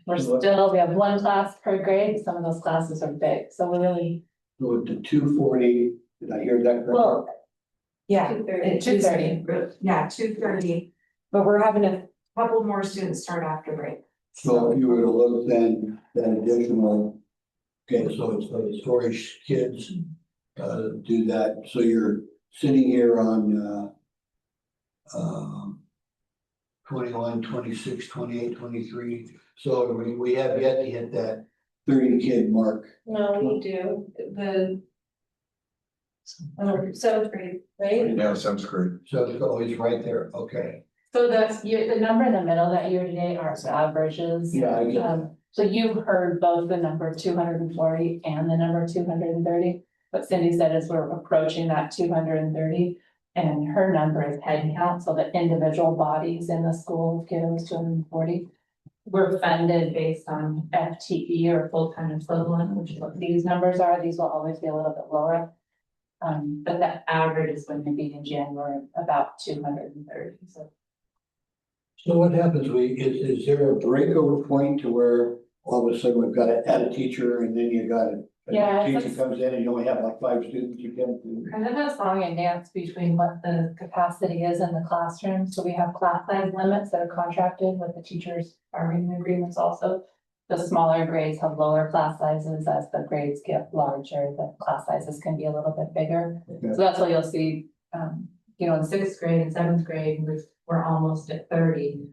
H: We have one class per grade, some of those classes are big, so we're really,
B: So to 240, did I hear that correctly?
J: Well, yeah.
H: 230.
J: it-
H: 230.
J: Yeah, 230, but we're having a couple more students start after break.
B: So if you were to look then, that additional, okay, so it's the storage kids, do that, so you're sitting here on, 21, 26, 28, 23. So we have yet to hit that 30 kid mark.
G: No, we do, seventh grade, right?
C: Yeah, sounds great.
B: So it's always right there, okay.
H: so the number in the middle, that year-to-date are averages.
B: Yeah, I get that.
H: So you've heard both the number 240 and the number 230. What Cindy said is we're approaching that 230. And her number is head count, so the individual bodies in the school give us 240. We're funded based on FTE or full-time equivalent, which is what these numbers are. These will always be a little bit lower. But the average is going to be in January about 230, so.
B: So what happens, is there a breakover point to where all of a sudden we've got to add a teacher and then you got a
H: Yeah,
B: teacher
H: that's-
B: comes in and you only have like 5 students you can do?
H: Kind of a song and dance between what the capacity is in the classroom. So we have class size limits that are contracted with the teachers' bargaining agreements also. The smaller grades have lower class sizes. As the grades get larger, the class sizes can be a little bit bigger.
B: Okay.
H: So that's what you'll see, in sixth grade and seventh grade, we're almost at 30.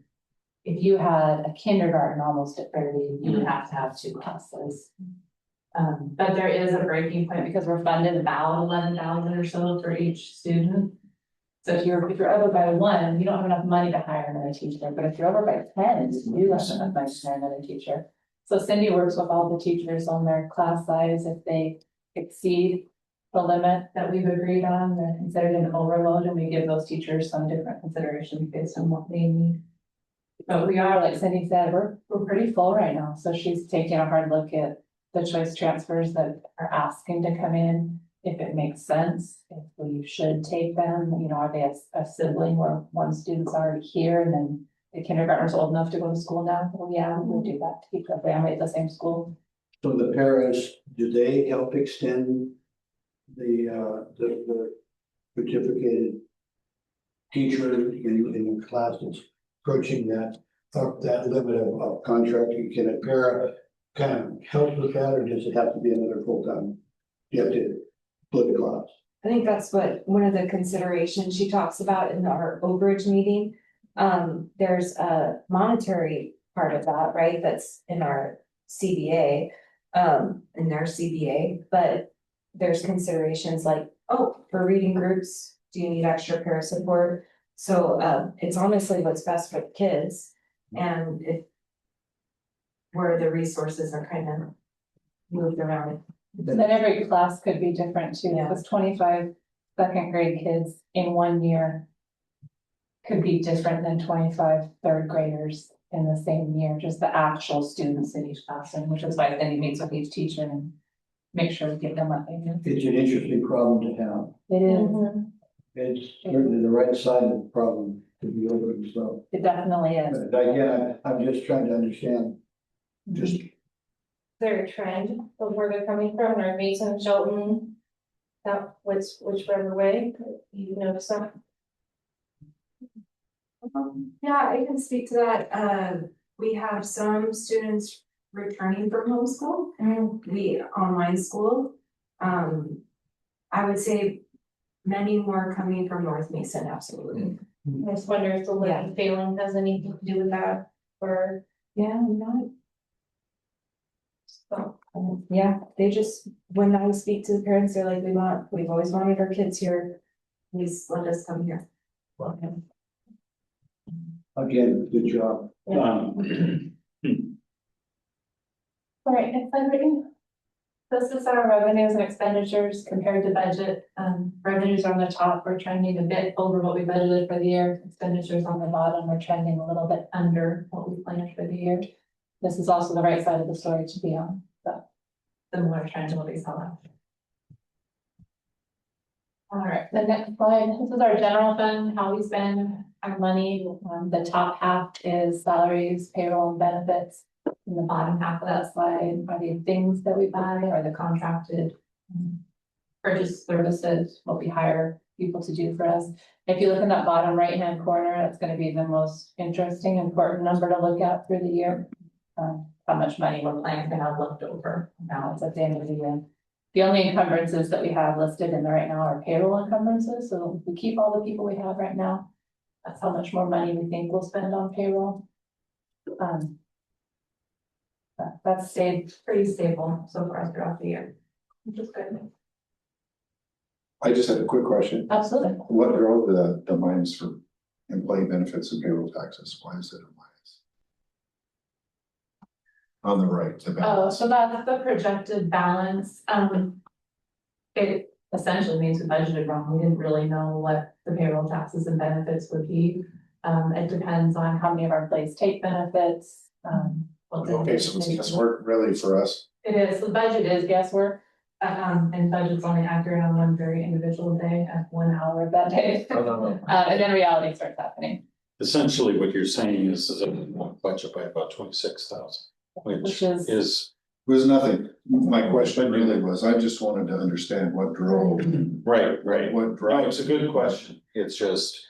H: If you had a kindergarten almost at 30, you would have to have 2 classes. But there is a breaking point because we're funded about 11,000 or so for each student. So if you're over by 1, you don't have enough money to hire another teacher, but if you're over by 10, you have enough money to hire another teacher. So Cindy works with all the teachers on their class size. If they exceed the limit that we've agreed on, they're considered an overload, and we give those teachers some different considerations based on what they need. But we are, like Cindy said, we're pretty full right now, so she's taking a hard look at the choice transfers that are asking to come in, if it makes sense, if we should take them, are they a sibling where one student's already here and then the kindergartner's old enough to go to school now? Well, yeah, we would do that to keep the family at the same school.
B: So the parents, do they help extend the certificated teacher in the class that's approaching that limit of contracting? Can a para kind of help with that, or does it have to be another full-time? You have to split the class.
J: I think that's what, one of the considerations she talks about in our overage meeting. There's a monetary part of that, right, that's in our CBA, in their CBA, but there's considerations like, for reading groups, do you need extra para support? So, it's honestly what's best for the kids, and if where the resources are kind of moved around.
H: Then every class could be different too,
J: Yeah.
H: because 25 second grade kids in 1 year could be different than 25 third graders in the same year, just the actual students in each classroom, which is why Cindy meets with each teacher and make sure we give them what they need.
B: It's an interesting problem to have.
H: It is,
G: Mhm.
B: It's certainly the right side of the problem to be over, so.
H: it definitely is.
B: But again, I'm just trying to understand, just,
G: Is there a trend of where they're coming from, or Mason, Shelton? That, whichever way, you notice that?
J: Yeah, I can speak to that. We have some students returning from homeschool, the online school. I would say many more coming from North Mason, absolutely.
G: I just wonder if the learning failing has anything to do with that, or,
J: Yeah, not.
G: so.
J: Yeah, they just, when I speak to the parents, they're like, we've always wanted our kids here. Please let us come here.
B: again, good job.
H: All right, next slide, Brittany. This is our revenues and expenditures compared to budget. Revenues are on the top, we're trending a bit over what we budgeted for the year. Expenditures on the bottom, we're trending a little bit under what we planned for the year. This is also the right side of the story to be on, so. Similar trend to what we saw last year. All right, the next slide, this is our general fund, how we spend our money. The top half is salaries, payroll, and benefits. In the bottom half of that slide are the things that we buy or the contracted purchase services, what we hire people to do for us. If you look in that bottom right-hand corner, that's going to be the most interesting, important number to look at through the year. How much money we're planning to have left over balance at the end of the year. The only encumbrances that we have listed in there right now are payroll encumbrances. So if we keep all the people we have right now, that's how much more money we think we'll spend on payroll. That's stayed pretty stable so far throughout the year, which is good.
C: I just had a quick question.
H: Absolutely.
C: What drove the minus for employee benefits and payroll taxes? Why is it a minus? On the right, the
H: Oh,
C: balance.
H: so that's the projected balance. It essentially means we budgeted wrong. We didn't really know what the payroll taxes and benefits would be. It depends on how many of our employees take benefits.
C: Okay, so it's guesswork really for us.
H: It is, the budget is guesswork, and budget's only accurate on one very individual day at 1 hour of that day. And then reality starts happening.
F: Essentially, what you're saying is that we want budget by about 26,000, which
H: is-
F: is,
C: It was nothing. My question really was, I just wanted to understand what drove.
F: right.
C: What
F: No,
C: drove.
F: it's a good question. It's just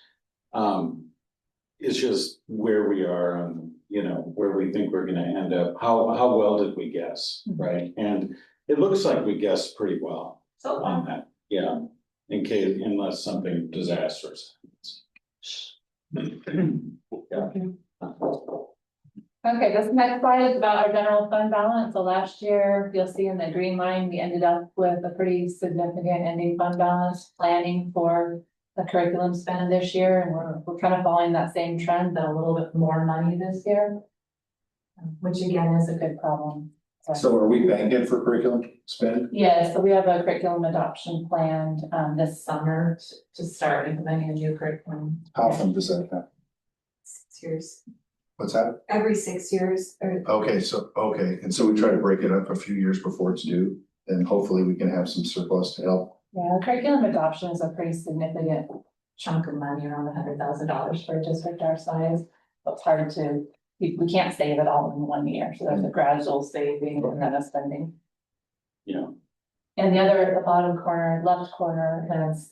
F: where we are and, you know, where we think we're gonna end up. How well did we guess, right? And it looks like we guessed pretty well
H: So
F: on that, yeah, in case, unless something disastrous happens. Yeah.
H: Okay, this next slide is about our general fund balance. So last year, you'll see in the green line, we ended up with a pretty significant ending fund balance, planning for the curriculum spend this year, and we're kind of following that same trend, but a little bit more money this year. Which again is a good problem.
C: So are we banking for curriculum spend?
H: Yes, so we have a curriculum adoption planned this summer to start implementing a new curriculum.
C: How often does that happen?
J: 6 years,
C: What's that?
J: every 6 years, or
C: Okay, and so we try to break it up a few years before it's due, and hopefully we can have some surplus to help.
H: Yeah, curriculum adoption is a pretty significant chunk of money, around $100,000 for a district our size. But it's hard to, we can't save it all in 1 year, so there's a gradual saving and then a spending.
F: Yeah.
H: And the other, at the bottom corner, left corner,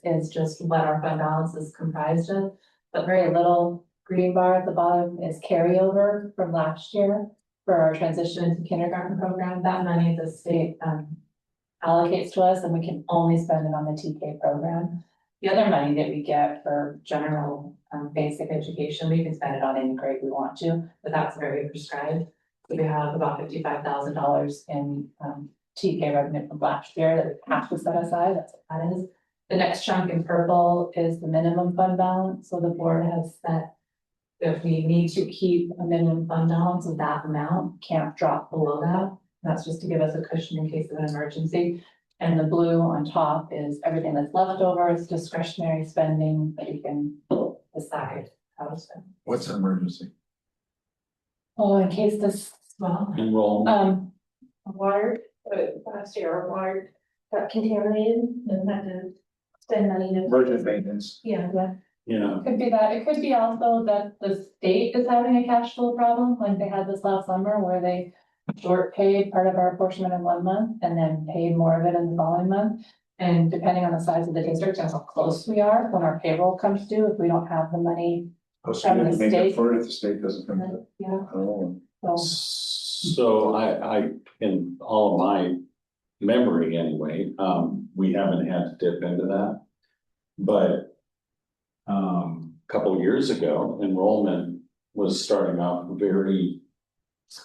H: is just what our fund balance is comprised of. But very little green bar at the bottom is carryover from last year for our transition into kindergarten program. That money the state allocates to us, and we can only spend it on the TK program. The other money that we get for general basic education, we can spend it on any grade we want to, but that's very prescribed. So we have about $55,000 in TK revenue from last year that we have to set aside. That's what that is. The next chunk in purple is the minimum fund balance. So the board has set that we need to keep a minimum fund balance of that amount, can't drop below that. That's just to give us a cushion in case of an emergency. And the blue on top is everything that's left over, is discretionary spending that you can decide how to spend.
C: What's an emergency?
H: Oh, in case this, well,
F: Enroll.
H: water
G: but last year our water got contaminated and had to spend money to.
C: Emergent maintenance.
G: Yeah,
F: Yeah,
H: Could be that, it could be also that the state is having a cash flow problem, like they had this last summer where they short paid part of our apportionment in 1 month and then paid more of it in the following month. And depending on the size of the district and how close we are, when our payroll comes due, if we don't have the money,
C: Oh, so you
H: From
C: have to
H: the
C: make
H: state.
C: up for it if the state doesn't come to.
H: you know,
C: Oh,
H: so.
F: so I, in all of my memory anyway, we haven't had to dip into that. But a couple of years ago, enrollment was starting off very,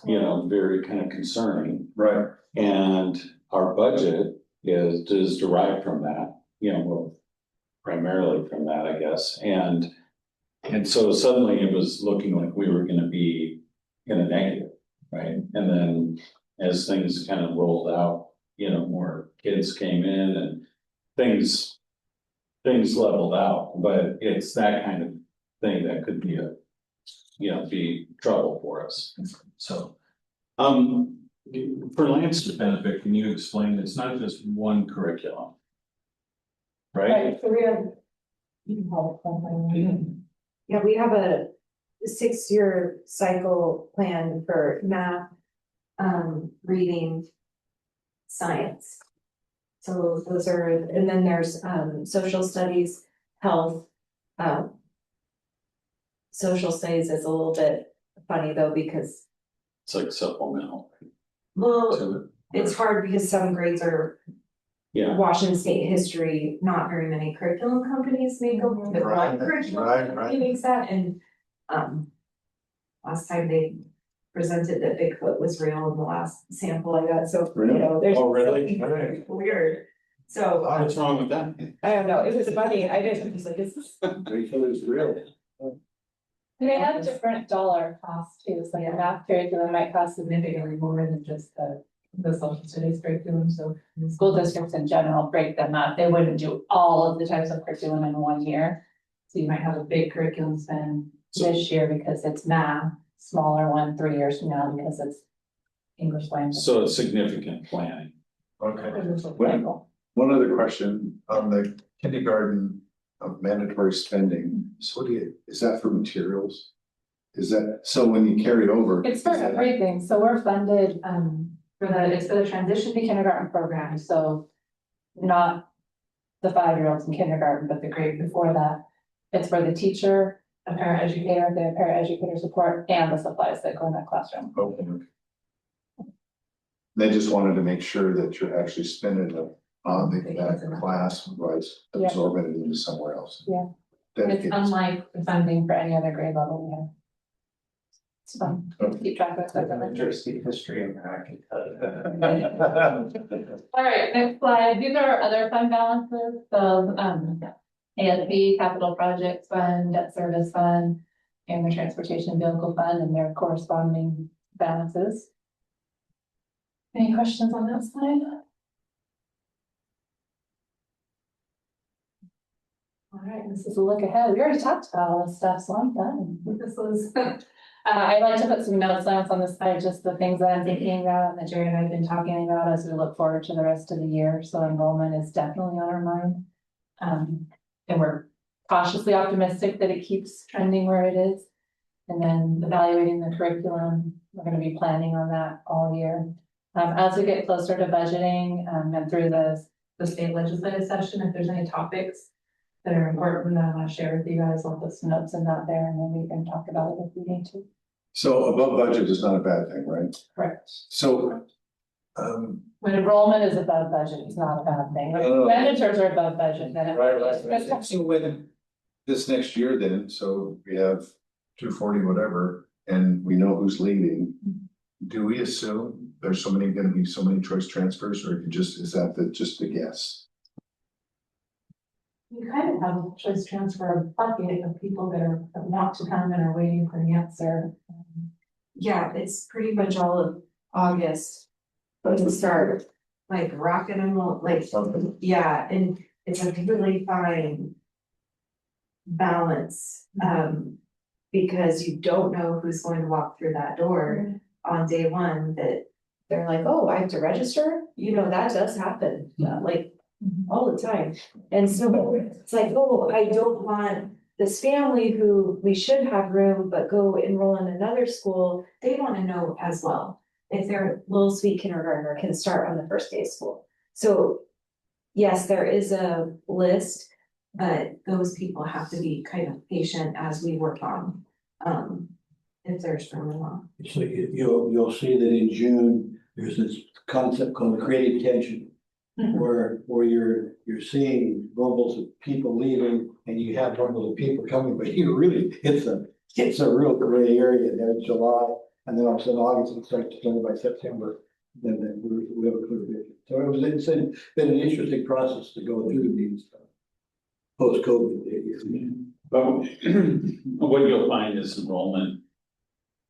F: very kind of concerning.
C: right.
F: And our budget is derived from that, well, primarily from that, I guess. And so suddenly it was looking like we were gonna be in a negative, right? And then as things kind of rolled out, more kids came in and things leveled out, but it's that kind of thing that could be be trouble for us. So, for Lance's benefit, can you explain, it's not just one curriculum? Right?
G: so we have. You can call it something.
J: Yeah, we have a 6-year cycle plan for math, reading, science. So those are, and then there's social studies, health. Social studies is a little bit funny though, because,
F: It's like supplemental
J: well,
F: to it.
J: it's hard because some grades are
F: Yeah,
J: Washington State history, not very many curriculum companies may go with one
C: Right,
J: curriculum
C: right,
J: company
C: right.
J: makes that, and last time they presented that Bigfoot was real in the last sample I got, so, you know, there's.
F: Oh, really?
J: something Weird, so,
F: what's wrong with that?
J: I don't know, it was funny, I was like, is this?
C: It's real.
H: They have different dollar costs too, so your math curriculum might cost significantly more than just the social studies curriculum, so school districts in general break them up, they wouldn't do all of the types of curriculum in 1 year. So you might have a big curriculum spend this year because it's math, smaller one 3 years from now because it's English language.
F: So it's significant planning.
C: Okay. One other question on the kindergarten of mandatory spending. So is that for materials? Is that, so when you carry over?
H: It's for
C: is that-
H: everything, so we're funded, it's for the transition to kindergarten program, so not the 5-year-olds in kindergarten, but the grade before that. It's for the teacher, a paraeducator, the paraeducator support, and the supplies that go in that classroom.
C: Okay. They just wanted to make sure that you're actually spending it on that class, right,
H: Yeah.
C: absorbing it into somewhere else.
H: Yeah. It's
C: Dedicated.
H: unlike the funding for any other grade level we have. It's fun, to keep track of stuff.
D: Interesting history in America.
H: All right, next slide. These are our other fund balances. So, ASB, capital projects fund, debt service fund, and the transportation vehicle fund and their corresponding balances. Any questions on that slide? All right, this is a look ahead. We already talked about all this stuff, so I'm done. This was, I like to put some notes on this slide, just the things that I'm thinking about, that Jerry and I have been talking about as we look forward to the rest of the year. So enrollment is definitely on our mind. And we're cautiously optimistic that it keeps trending where it is. And then evaluating the curriculum, we're gonna be planning on that all year. As we get closer to budgeting, and through the state legislative session, if there's any topics that are important that I want to share with you guys, I'll put some notes in that there and then we can talk about it if we need to.
C: So above budget is not a bad thing, right?
H: Correct.
C: So,
H: When enrollment is above budget, it's not a bad thing. When
C: Oh.
H: expenditures are above budget, then
C: right. So when this next year then, so we have 240 whatever, and we know who's leaving. Do we assume there's gonna be so many choice transfers, or is that just a guess?
H: You kind of have a choice transfer bucket of people that want to come and are waiting for the answer.
J: Yeah, it's pretty much all of August. To start, like rocking and roll, like, yeah, and it's a really fine balance, because you don't know who's going to walk through that door on day one, that they're like, oh, I have to register, you know, that does happen, like, all the time. And so it's like, oh, I don't want this family who we should have room, but go enroll in another school, they wanna know as well. If their little sweet kindergartner can start on the first day of school. So, yes, there is a list, but those people have to be kind of patient as we work on, if there's room or not.
B: So you'll see that in June, there's this concept called creative tension. Where you're seeing bubbles of people leaving and you have bubbles of people coming, but you really, it's a real gray area there in July. And then all of a sudden August, it starts to turn by September, then we have a clear vision. So it's been an interesting process to go through these post-COVID years.
F: But what you'll find is enrollment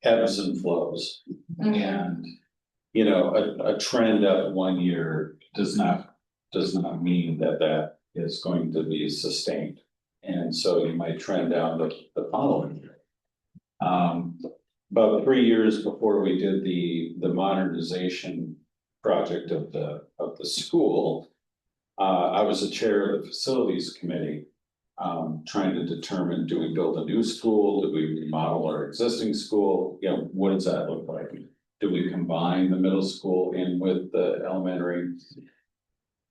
F: ebbs and flows. And, you know, a trend of 1 year does not mean that is going to be sustained. And so you might trend down the following year. About 3 years before we did the modernization project of the school, I was the chair of the facilities committee, trying to determine, do we build a new school? Do we remodel our existing school? You know, what does that look like? Do we combine the middle school in with the elementary?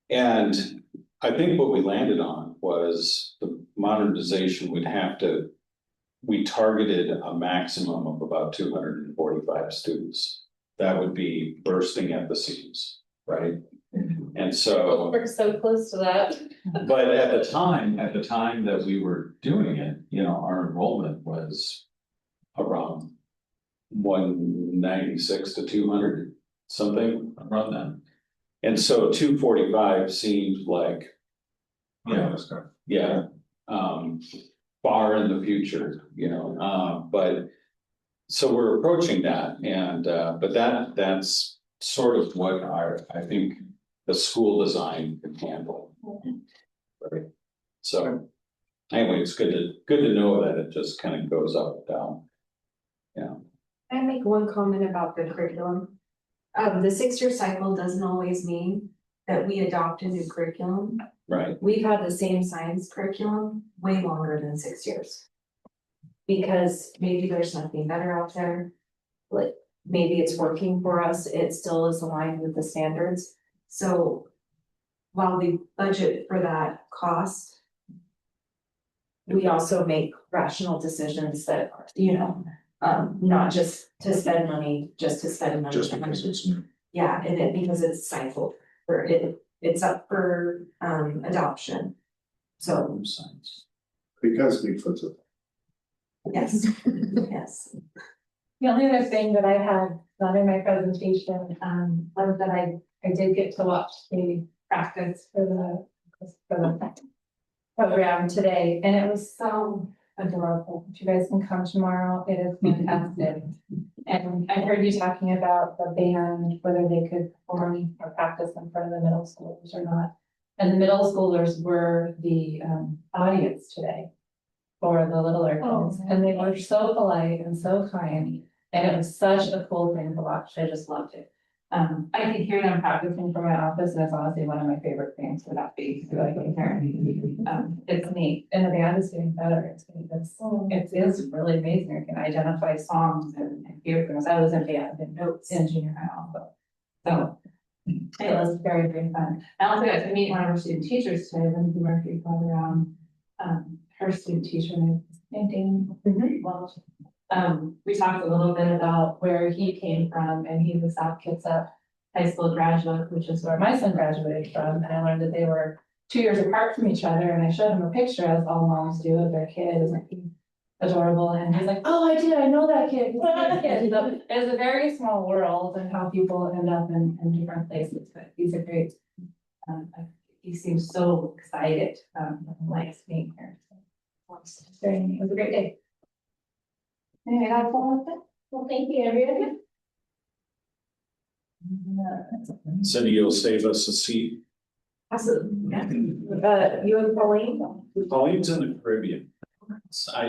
F: And I think what we landed on was the modernization would have to, we targeted a maximum of about 245 students. That would be bursting at the seams, right? And so.
G: We're so close to that.
F: But at the time that we were doing it, you know, our enrollment was around 196 to 200, something around that. And so 245 seemed like, you know, yeah, far in the future, you know, but so we're approaching that, and but that's sort of what I think the school design can handle. Right. So anyway, it's good to know that it just kind of goes up and down. Yeah.
J: Can I make one comment about the curriculum? The 6-year cycle doesn't always mean that we adopt a new curriculum.
F: Right.
J: We've had the same science curriculum way longer than 6 years. Because maybe there's nothing better out there. Like, maybe it's working for us, it still is aligned with the standards. So while we budget for that cost, we also make rational decisions that, you know, not just to spend money, just to spend money.
C: Just because it's new.
J: Yeah, and because it's cycle, or it's up for adoption. So,
C: Because Bigfoot's a.
J: yes, yes.
H: The only other thing that I had, not in my presentation, was that I did get to watch the practice for the program today, and it was so adorable. If you guys can come tomorrow, it is fantastic. And I heard you talking about the band, whether they could perform or practice in front of the middle schoolers or not. And the middle schoolers were the audience today for the littler kids, and they were so polite and so kind. And it was such a cool thing to watch. I just loved it. I could hear them practicing from my office, and it's honestly one of my favorite things for that piece. So I can hear it's neat, and the band is getting better. It is really amazing. You can identify songs and hear things. I was in band and notes in junior high also. So it was very, very fun. I also got to meet one of our student teachers today. Lindsay Murphy brought around her student teacher named Dane Welch. We talked a little bit about where he came from, and he's a South Kitsap High School graduate, which is where my son graduated from. And I learned that they were 2 years apart from each other, and I showed him a picture, as all moms do, of their kid. Isn't he adorable? And he's like, "Oh, I know that kid." So it's a very small world, and how people end up in different places. But he's a great. He seems so excited. Likes being here. So it was a great day. Anyway, that's all of it. Well, thank you, everyone.
F: Cindy, you'll save us a seat.
J: Absolutely. You and Pauline?
F: Pauline's in the Caribbean.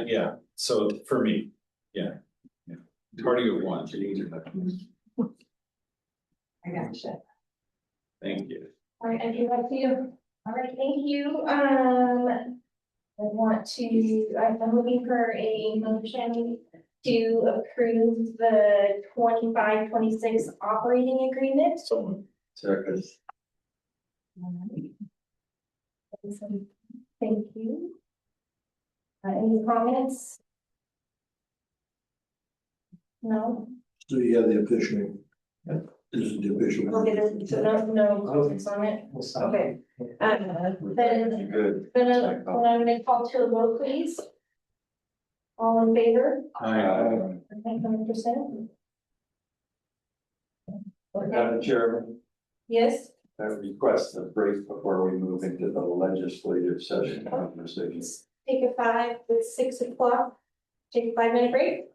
F: Yeah, so for me, yeah. Party of one.
I: I gotcha.
F: Thank you.
G: All right, I'd back to you. All right, thank you. I'm looking for a motion to approve the 25-26 operating agreement.
E: Second.
G: Thank you. Any comments? No?
B: So you have the official. This is the official.
G: Okay, so no comments on it?
D: We'll stop.
G: Okay. Then
E: Good.
G: I'm gonna call to a vote, please. All in favor?
E: Hi.
G: 100%.
E: Madam Chairman,
G: Yes,
E: I request a break before we move into the legislative session conversation.
G: take a 6 o'clock, take a 5-minute break.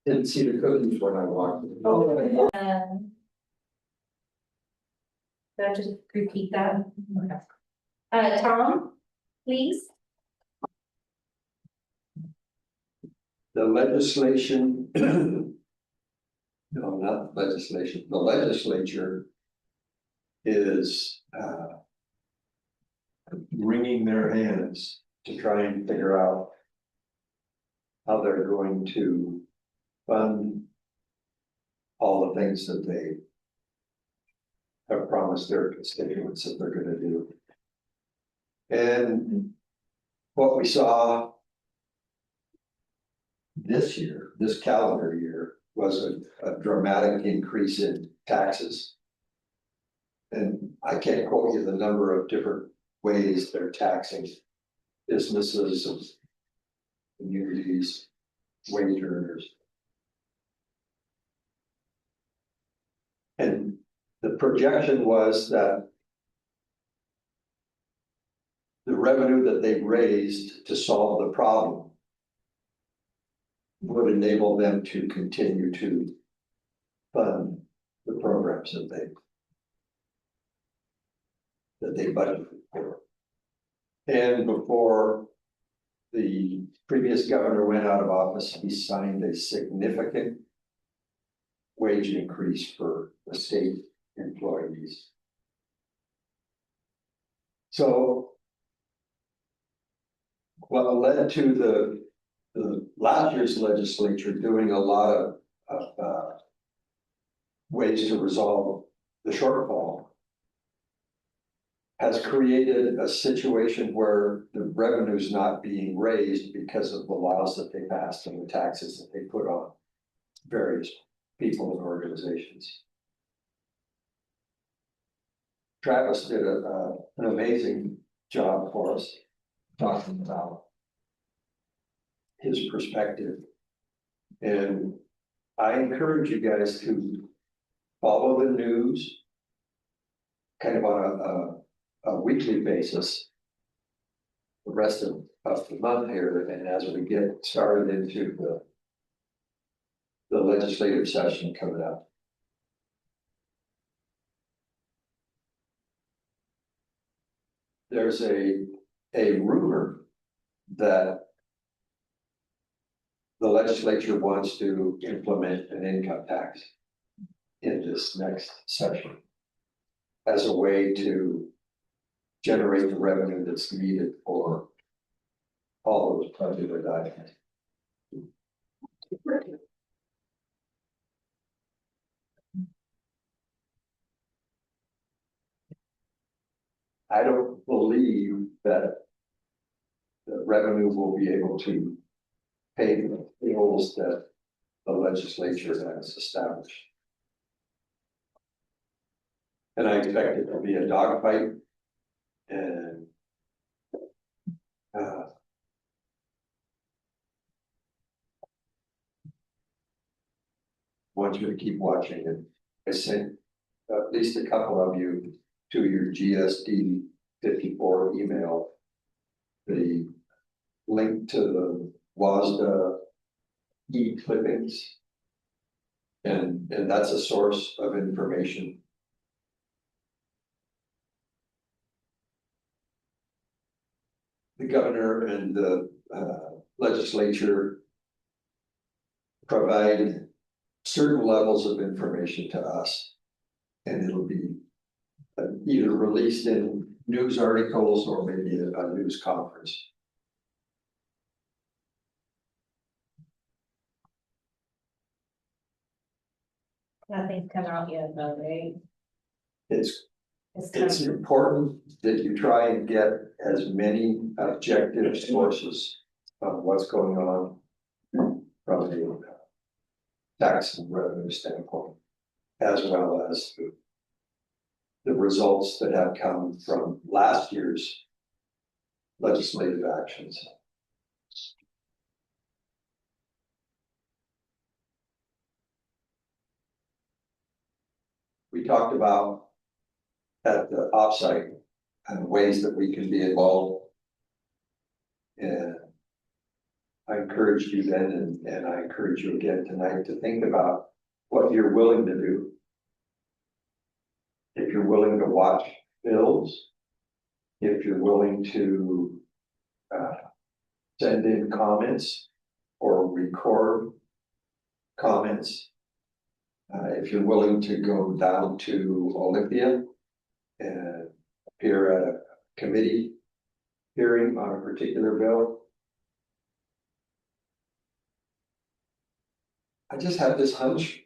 E: Didn't see the cookies when I walked in.
G: Can I just repeat that? Tom, please.
E: The legislation. No, not legislation, the legislature is wringing their hands to try and figure out how they're going to fund all the things that they have promised their constituents that they're gonna do. And what we saw this year, this calendar year, was a dramatic increase in taxes. And I can't quote you the number of different ways they're taxing businesses and communities, wage earners. And the projection was that the revenue that they raised to solve the problem would enable them to continue to fund the programs that they budgeted for. And before the previous governor went out of office, he signed a significant wage increase for the state employees. So what led to the last year's legislature doing a lot of ways to resolve the shortfall has created a situation where the revenue is not being raised because of the laws that they passed and the taxes that they put on various people and organizations. Travis did an amazing job for us talking about his perspective. And I encourage you guys to follow the news kind of on a weekly basis the rest of the month here, and as we get started into the legislative session coming up. There's a rumor that the legislature wants to implement an income tax in this next session as a way to generate the revenue that's needed for all those budgeted items. I don't believe that the revenue will be able to pay the bills that the legislature has established. And I expect it to be a dogfight, and want you to keep watching it. I sent at least a couple of you to your GSD 54 email the link to the WASDA e-clippings. And that's a source of information. The governor and the legislature provide certain levels of information to us. And it'll be either released in news articles or maybe a news conference.
G: Nothing's come out yet, though, right?
E: It's
G: It's
E: important that you try and get as many objective sources of what's going on from the tax and revenue standpoint, as well as the results that have come from last year's legislative actions. We talked about at the offsite and ways that we can be involved. And I encourage you then, and I encourage you again tonight to think about what you're willing to do. If you're willing to watch bills, if you're willing to send in comments or record comments, if you're willing to go down to Olympia and appear at a committee hearing on a particular bill. I just have this hunch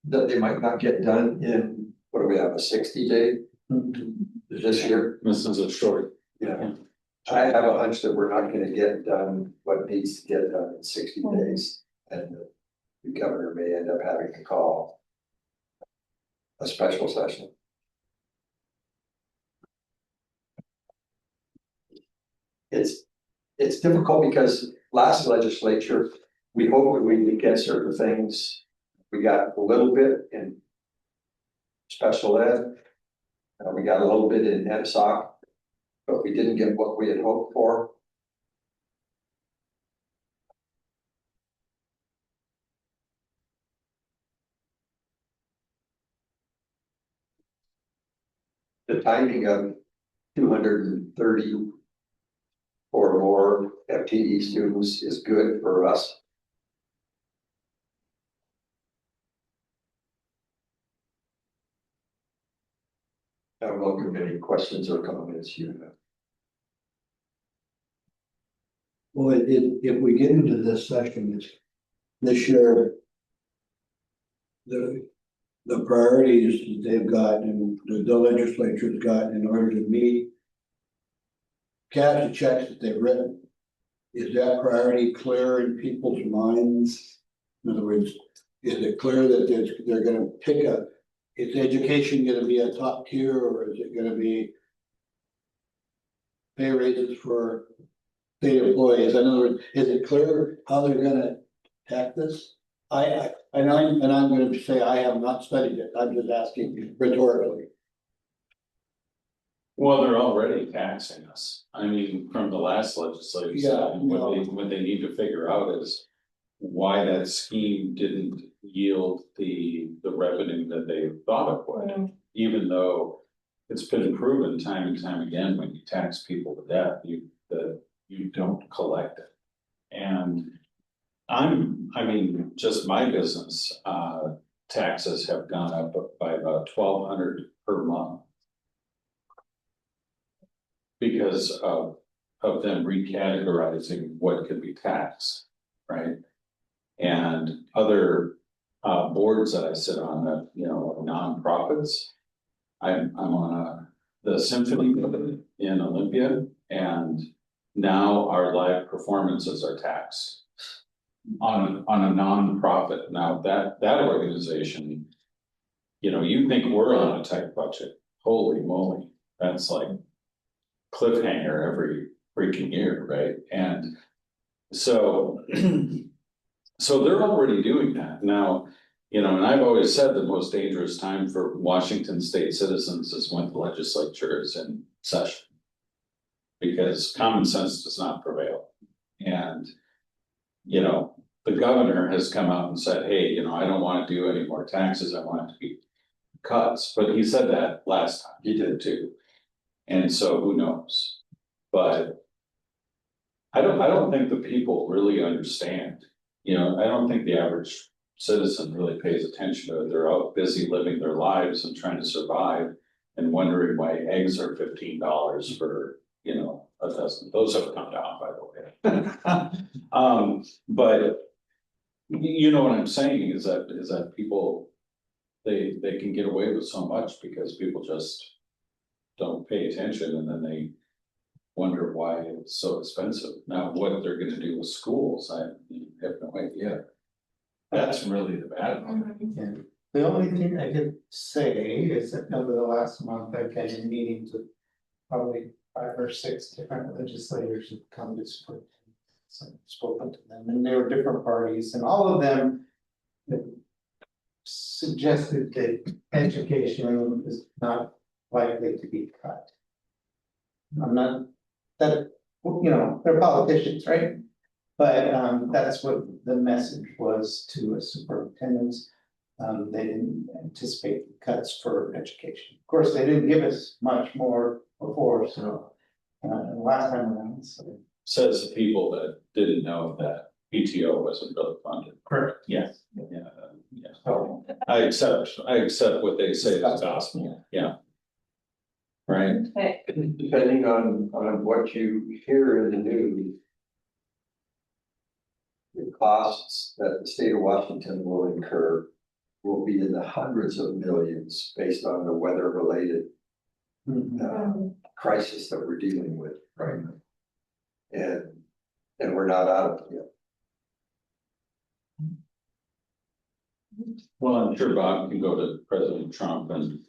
E: that they might not get done in, what do we have, a 60-day this year?
F: This is a short.
E: Yeah. I have a hunch that we're not gonna get done what needs to get done in 60 days. And the governor may end up having to call a special session. It's difficult because last legislature, we hoped we would get certain things. We got a little bit in special ed. We got a little bit in EDSOC, but we didn't get what we had hoped for. The timing of 230 or more FTE students is good for us. I welcome any questions or comments you have.
B: Well, if we get into this session, this year, the priorities that they've got and the legislature's got in order to meet cash the checks that they've written, is that priority clear in people's minds? In other words, is it clear that they're gonna pick is education gonna be a top tier, or is it gonna be pay raises for state employees? In other words, is it clear how they're gonna attack this? I'm gonna say I have not studied it. I'm just asking rhetorically.
F: Well, they're already taxing us. I mean, from the last legislative
B: Yeah,
F: session, what they need to figure out is why that scheme didn't yield the revenue that they thought it would, even though it's been proven time and time again, when you tax people to death, you don't collect it. And I mean, just my business, taxes have gone up by about $1,200 per month. Because of them recategorizing what could be taxed, right? And other boards that I sit on, that nonprofits. I'm on the symphony in Olympia, and now our live performances are taxed on a nonprofit. Now that organization, you think we're on a tight budget? Holy moly, that's like cliffhanger every freaking year, right? And so they're already doing that now, and I've always said the most dangerous time for Washington state citizens is when the legislature is in session, because common sense does not prevail. And the governor has come out and said, hey, I don't want to do any more taxes, I want it to be cuts, but he said that last time, he did too. And so who knows? But I don't think the people really understand, You know, I don't think the average citizen really pays attention to it. They're out busy living their lives and trying to survive. And wondering why eggs are $15 for, you know, a dozen. Those have come down, by the way. But you know what I'm saying is that people, they can get away with so much because people just don't pay attention, and then they wonder why it's so expensive. Now, what they're gonna do with schools, I have no idea. That's really the bad one.
D: Yeah. The only thing I could say is that over the last month, I've been in meetings with probably 5 or 6 different legislators who've come to support. So I've spoken to them, and they were different parties, and all of them have suggested that education is not likely to be cut. I'm not, that, you know, they're politicians, right? But that's what the message was to us superintendents. They didn't anticipate cuts for education. Of course, they didn't give us much more before, so last time around, so.
F: Says the people that didn't know that PTO wasn't really funded.
D: Correct.
F: Yes. Yeah, yeah.
D: So,
F: I accept what they say is gospel, yeah. Right?
G: Okay.
E: Depending on what you hear in the news, the costs that the state of Washington will incur will be in the hundreds of millions based on the weather-related crisis that we're dealing with right now. And we're not out of it yet.
F: Well, I'm sure Bob can go to President Trump and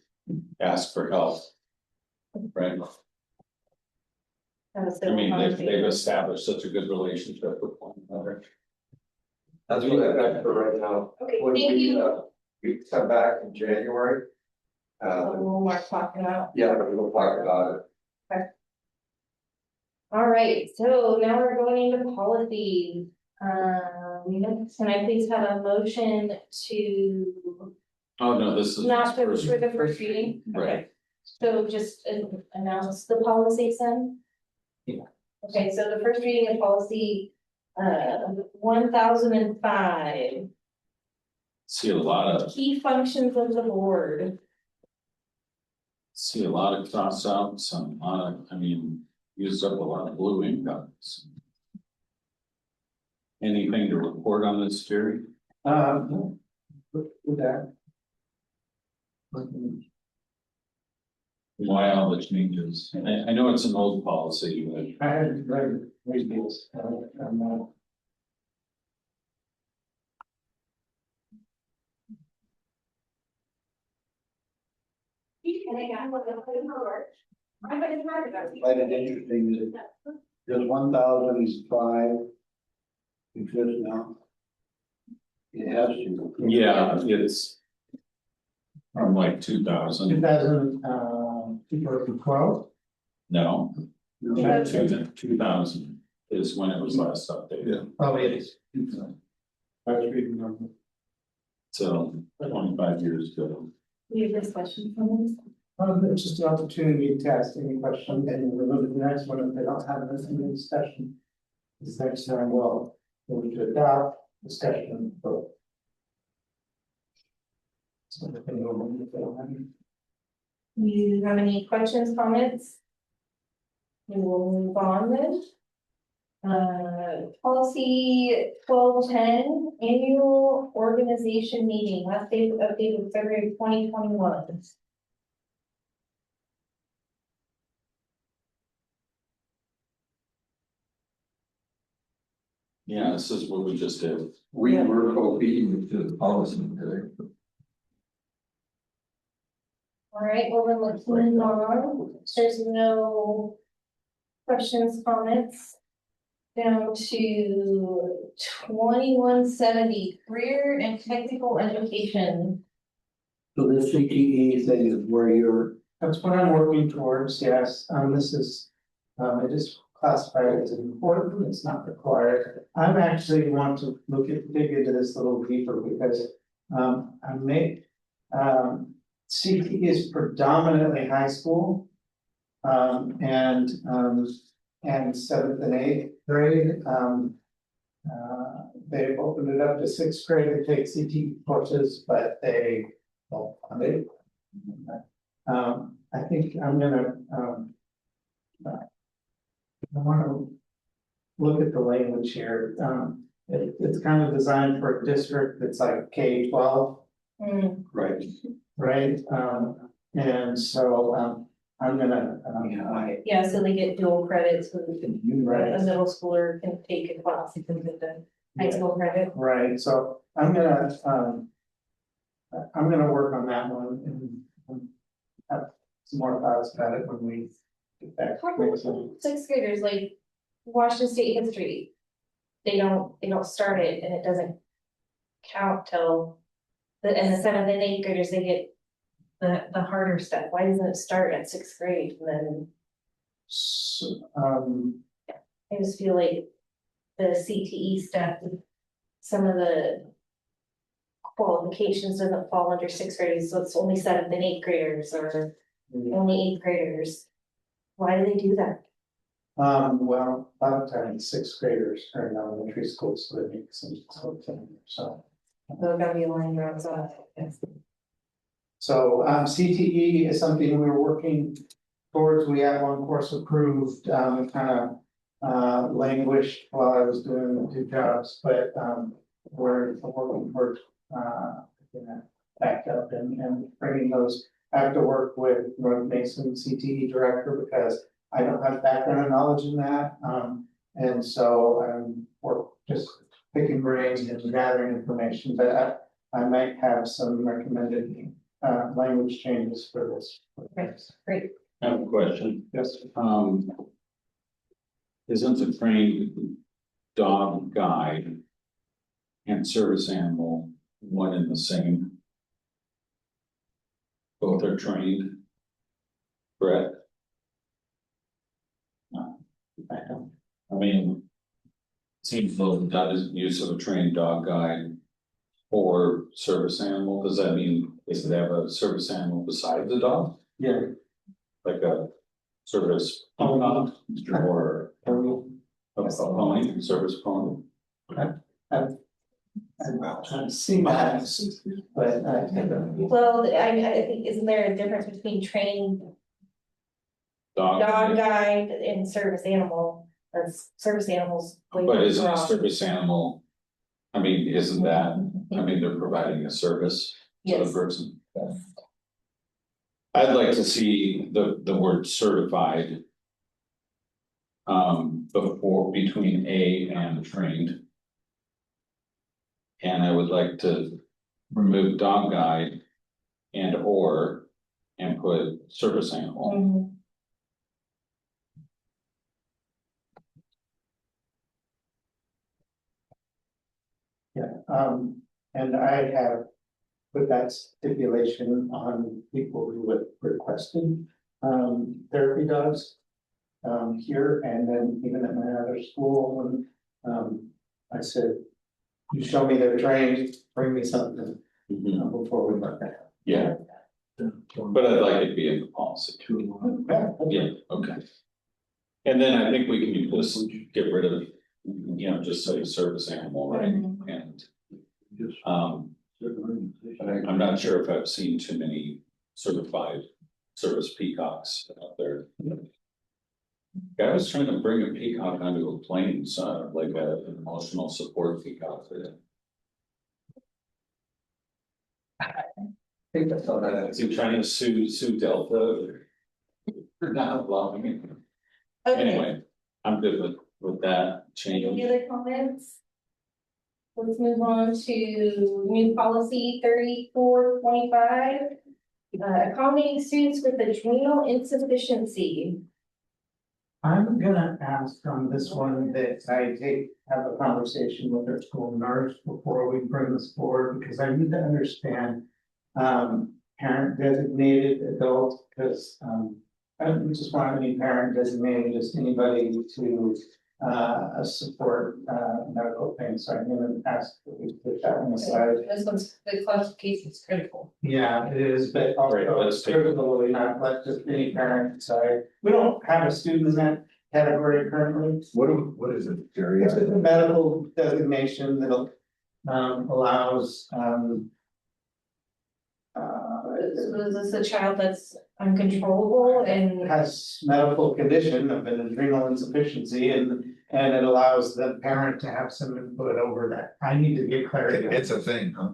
F: ask for help. Right? I mean, they've established such a good relationship with one another.
E: That's what I've got for right now.
G: Okay,
E: When
G: thank you.
E: we come back in January.
G: We'll mark talking about.
E: Yeah, we'll talk about it.
G: All right, so now we're going into policy. Can I please have a motion to
F: Oh, no, this is.
G: not for the first reading?
F: Right.
G: Okay. So just announce the policies then?
D: Yeah.
G: Okay, so the first reading of policy, 1005,
F: See a lot of
G: key functions of the board.
F: cross outs and a lot of, I mean, used up a lot of blue ink on this. Anything to report on this, Jerry?
D: no, with that.
F: Why all the changes? I know it's an old policy, but
D: I had read these, I'm not.
B: I find it interesting that there's 1005 exists now. It has to.
F: yeah, it's from like 2000.
D: 2012.
F: No,
B: No.
F: 2000 is when it was last updated.
D: Oh, it is.
B: I was reading them.
F: So 25 years ago.
G: We have discussion from this.
D: It's just an opportunity to ask any question, and we'll move to the next one if they don't have any discussion. This next time, well, move to adopt, discussion, and vote. So if they don't have any.
G: You have any questions, comments? We will move on then. Policy 1210, annual organization meeting, last day updated February 2021.
F: Yeah, this is what we just did.
E: We were obedient to the policy today.
G: All right, well, then let's move on. There's no questions, comments. Down to 2170, career and technical education.
B: So this CTE thing is where you're,
D: That's what I'm working towards, yes, this is, it is classified as important, it's not required. I'm actually want to dig into this a little deeper because, I may, CTE is predominantly high school. And 7th and 8th grade, they've opened it up to sixth grade to take CT courses, but they don't fund it. I think I'm gonna, I wanna look at the language here. It's kind of designed for a district that's like K-12,
E: Right.
D: right? And so, I'm gonna,
G: Yeah, so they get dual credits, so
D: right.
G: a middle schooler can take a class, you can get the high school credit.
D: Right, so I'm gonna work on that one and have some more thoughts about it when we get back.
G: How come sixth graders like Washington State history? They don't start it and it doesn't count till and the seventh and eighth graders, they get the harder stuff. Why doesn't it start at sixth grade and then?
D: So,
G: I just feel like the CTE stuff, some of the qualifications doesn't fall under sixth graders, so it's only seventh and eighth graders or only eighth graders. Why do they do that?
D: well, a lot of times sixth graders are in elementary school, so they make some, so.
G: There's gotta be a line around that.
D: So, CTE is something we're working towards. We have one course approved, kind of languished while I was doing the two jobs, but, we're working towards, back up and bringing those. I have to work with North Mason CTE director because I don't have background knowledge in that. And so we're just picking brains and gathering information, but I might have some recommended language changes for this.
G: Great.
F: I have a question.
D: Yes.
F: Isn't a trained dog guide and service animal one and the same? Both are trained, correct? No, I don't. I mean, it seems though that is use of a trained dog guide or service animal. Does that mean they have a service animal besides the dog?
D: Yeah.
F: Like a service pony or a pony, service pony?
D: I've seen that, but
G: Well, I think, isn't there a difference between trained
F: Dog.
G: dog guide and service animal? That's service animals. way
F: But
G: more
F: isn't a
G: broad.
F: service animal, I mean, isn't that, I mean, they're providing a service to the
G: Yes.
F: person. I'd like to see the word certified. Before, between A and trained. And I would like to remove dog guide and or and put service animal.
G: Mhm.
D: and I have put that stipulation on people who have requested therapy dogs. Here and then even at my other school, when I said, you show me they're trained, bring me something before we let that.
F: Yeah. But I'd like it to be in the policy too. Yeah, okay. And then I think we can just get rid of, just say service animal, right? And I'm not sure if I've seen too many certified service peacocks out there. I was trying to bring a peacock onto a plane, so like an emotional support peacock.
E: I think that's all that
F: Is he trying to sue Delta for not allowing it?
G: Okay,
F: Anyway, I'm good with that change.
G: any other comments? Let's move on to new policy 3425. Accommodating students with adrenal insufficiency.
D: I'm gonna ask on this one that have a conversation with our school nurse before we bring this forward, because I need to understand. Parent designated adult, because, I don't just want any parent designated, just anybody to, support, medical things, so I'm gonna ask that we put that one aside.
G: This one's, the classification is critical.
D: Yeah, it is, but
F: Right,
D: also
F: let's
D: it's
F: take-
D: critical, we not let just any parent decide. We don't have a student in that category currently.
C: What is it, Jerry?
D: It's a medical designation that allows
G: Is this a child that's uncontrollable and
D: has medical condition of an adrenal insufficiency and it allows the parent to have some input over that. I need to get clarity.
C: It's a thing, huh?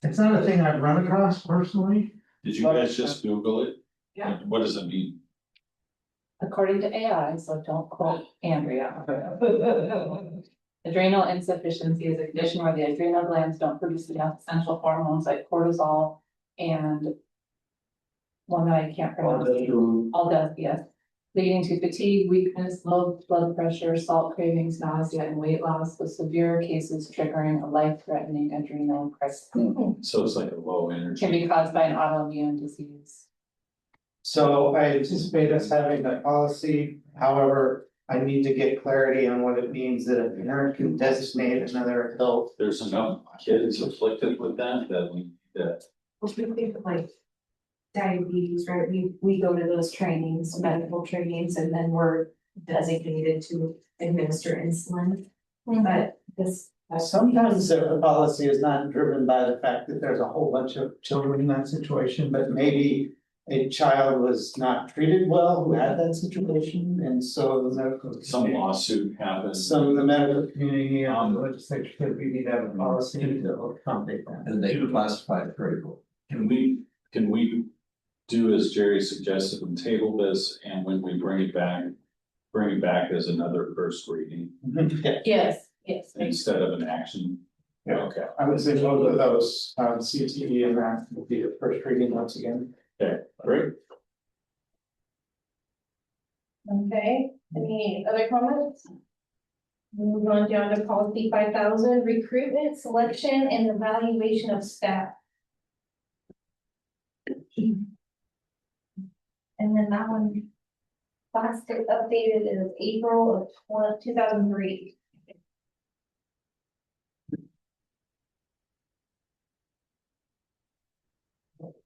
D: It's not a thing I've run across personally.
F: Did you guys just Google it?
I: Yeah.
F: What does it mean?
H: According to AI, so don't quote Andrea. Adrenal insufficiency is a condition where the adrenal glands don't produce enough essential hormones like cortisol and one that I can't pronounce. All does, yes. Leading to fatigue, weakness, low blood pressure, salt cravings, nausea, and weight loss, with severe cases triggering a life-threatening adrenal crisis.
F: So it's like a low energy.
H: Can be caused by an autoimmune disease.
D: So I anticipate us having that policy, however, I need to get clarity on what it means that a parent can designate another adult.
F: There's enough kids afflicted with that we, that,
J: Well, we think of like diabetes, right? We go to those trainings, medical trainings, and then we're designated to administer insulin. But this,
D: Sometimes the policy is not driven by the fact that there's a whole bunch of children in that situation, but maybe a child was not treated well who had that situation, and so the medical.
F: some lawsuit happened.
D: Some of the medical community and the legislature said we need to have a policy to accommodate that.
E: And they classify it critical.
F: Can we do as Jerry suggested and table this, and when we bring it back as another first reading
G: yes, yes.
F: instead of an action?
D: Yeah.
F: Okay,
D: I would say both of those, CTE and that will be the first reading once again.
F: okay, great.
G: Okay, any other comments? Move on down to policy 5,000, recruitment, selection, and evaluation of staff. And then that one, last updated is April of 2003.
F: Okay.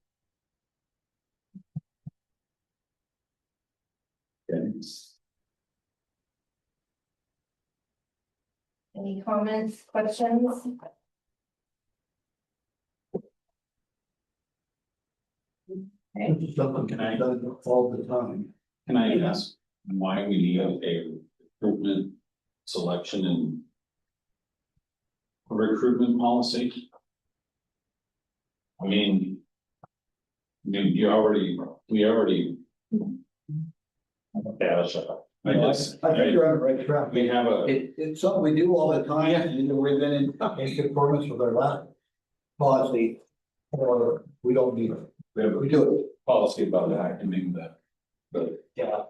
G: Any comments, questions?
B: Something
F: Can I-
B: done all the time.
F: Can I ask why we need a recruitment, selection and recruitment policy? I mean, we already. Yeah, shut up.
B: I think you're on the right track.
F: We have a,
B: It's something we do all the time, and we've been in conformance with our last policy, or we don't need it.
F: we have
B: We
F: a
B: do it.
F: policy about vacuuming the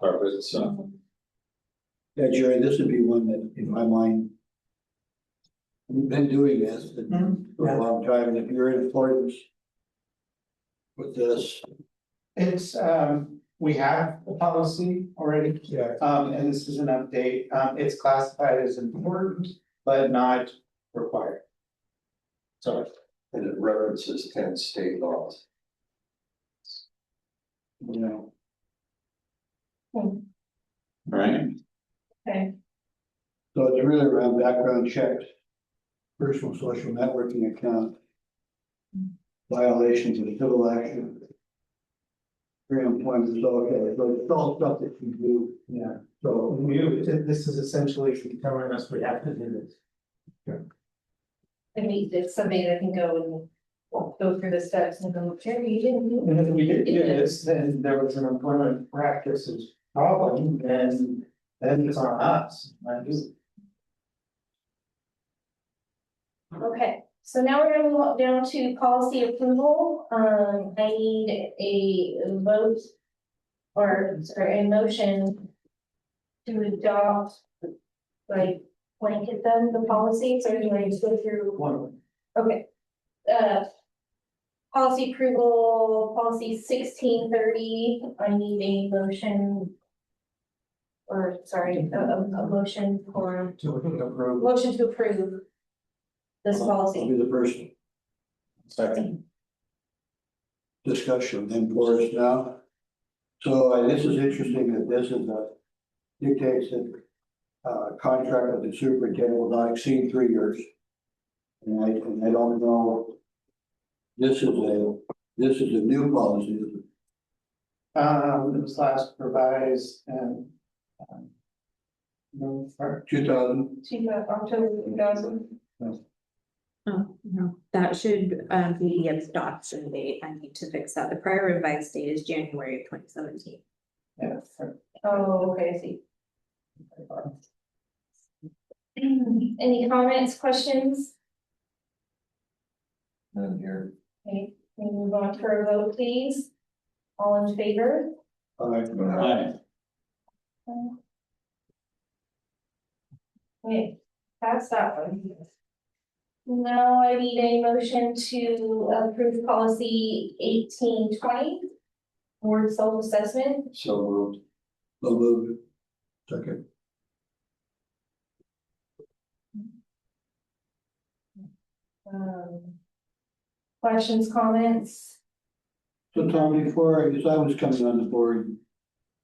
F: carpets, so.
B: Yeah, Jerry, this would be one that, in my mind, we've been doing this for a long time, and if you're in accordance with this.
D: It's, we have a policy already.
B: Yeah.
D: And this is an update. It's classified as important, but not required. So.
E: And it references 10 state laws.
B: You know,
F: Right,
G: Okay,
B: so it's really around background checks, personal social networking account, violations of civil action, pre-employment, so, okay, so it's all stuff that you do.
D: Yeah,
B: So,
D: this is essentially telling us we have to do this.
G: and it's somebody that can go through the steps and go, Jerry, you didn't do
D: And if we did do this, then there was an employment practices problem, and then it's on us, not you.
G: Okay, so now we're gonna move down to policy approval. I need a vote or sorry, a motion to adopt, like, blanket them, the policies, or do I just go through?
D: One.
G: Okay. Policy approval, policy 1630, I need a motion. Or, sorry, a motion for,
B: to approve.
G: motion to approve this
B: I'll
G: policy.
B: be the person.
F: second,
B: Discussion then for us now. So this is interesting that this is dictates that contract with the superintendent will not exceed 3 years. And I don't know, this is a new policy, isn't it?
D: It was last revised and. No,
B: 2000,
G: October 2000.
J: Oh, no, that should be the adoption date. I need to fix that. The prior revised date is January of 2017.
D: yeah.
G: Oh, okay, I see. Any comments, questions?
E: None here.
G: Okay, we move on for a vote, please. All in favor?
F: Hi.
G: Okay, pass that one. Now I need a motion to approve policy 1820. Board self-assessment.
E: So moved.
B: so moved. Second.
G: Questions, comments?
B: So Tom, before, as I was coming on the board,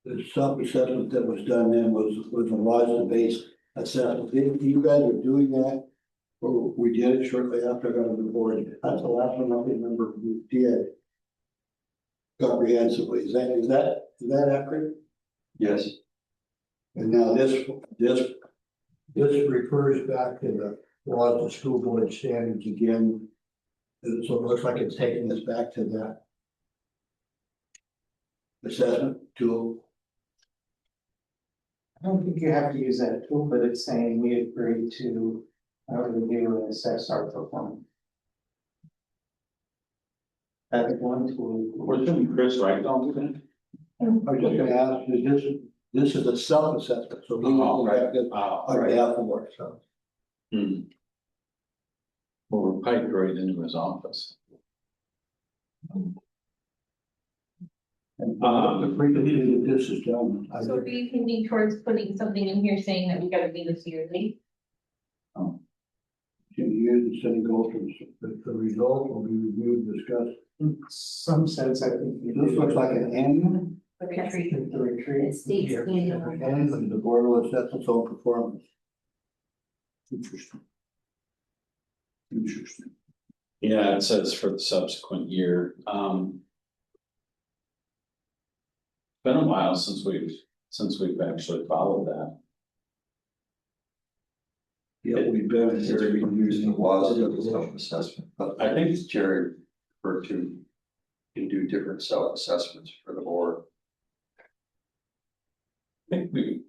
B: the self-assessment that was done then was a loss-based assessment. You guys are doing that? Or we did it shortly after I got on the board. That's the last one I remember we did. Comprehensively. Is that accurate?
E: Yes.
B: And now this refers back to the laws of school board standards again. And so it looks like it's taking us back to that assessment tool.
D: I don't think you have to use that tool, but it's saying we agree to review and assess our performance. That's one tool.
F: Wasn't Chris right on that?
B: I was just gonna ask, this is a self-assessment, so he
F: Oh,
B: will
F: right.
B: have to, on behalf of ourselves.
F: Hmm. Well, we're piped right into his office.
B: And the frequency that this is done,
G: So are you thinking towards putting something in here saying that we gotta do this yearly?
B: can use the city goals, the result will be reviewed, discussed.
D: In some sense, I think.
B: This looks like an annual.
G: The retreat.
D: The retreat.
J: It states annual.
B: And the board will assess its own performance. Interesting. Interesting.
F: Yeah, it says for the subsequent year. Been a while since we've actually followed that.
B: Yeah, we've been here.
E: Jerry used the laws of the self-assessment, but I think it's Jerry referred to. You do different self-assessments for the board.
F: I think we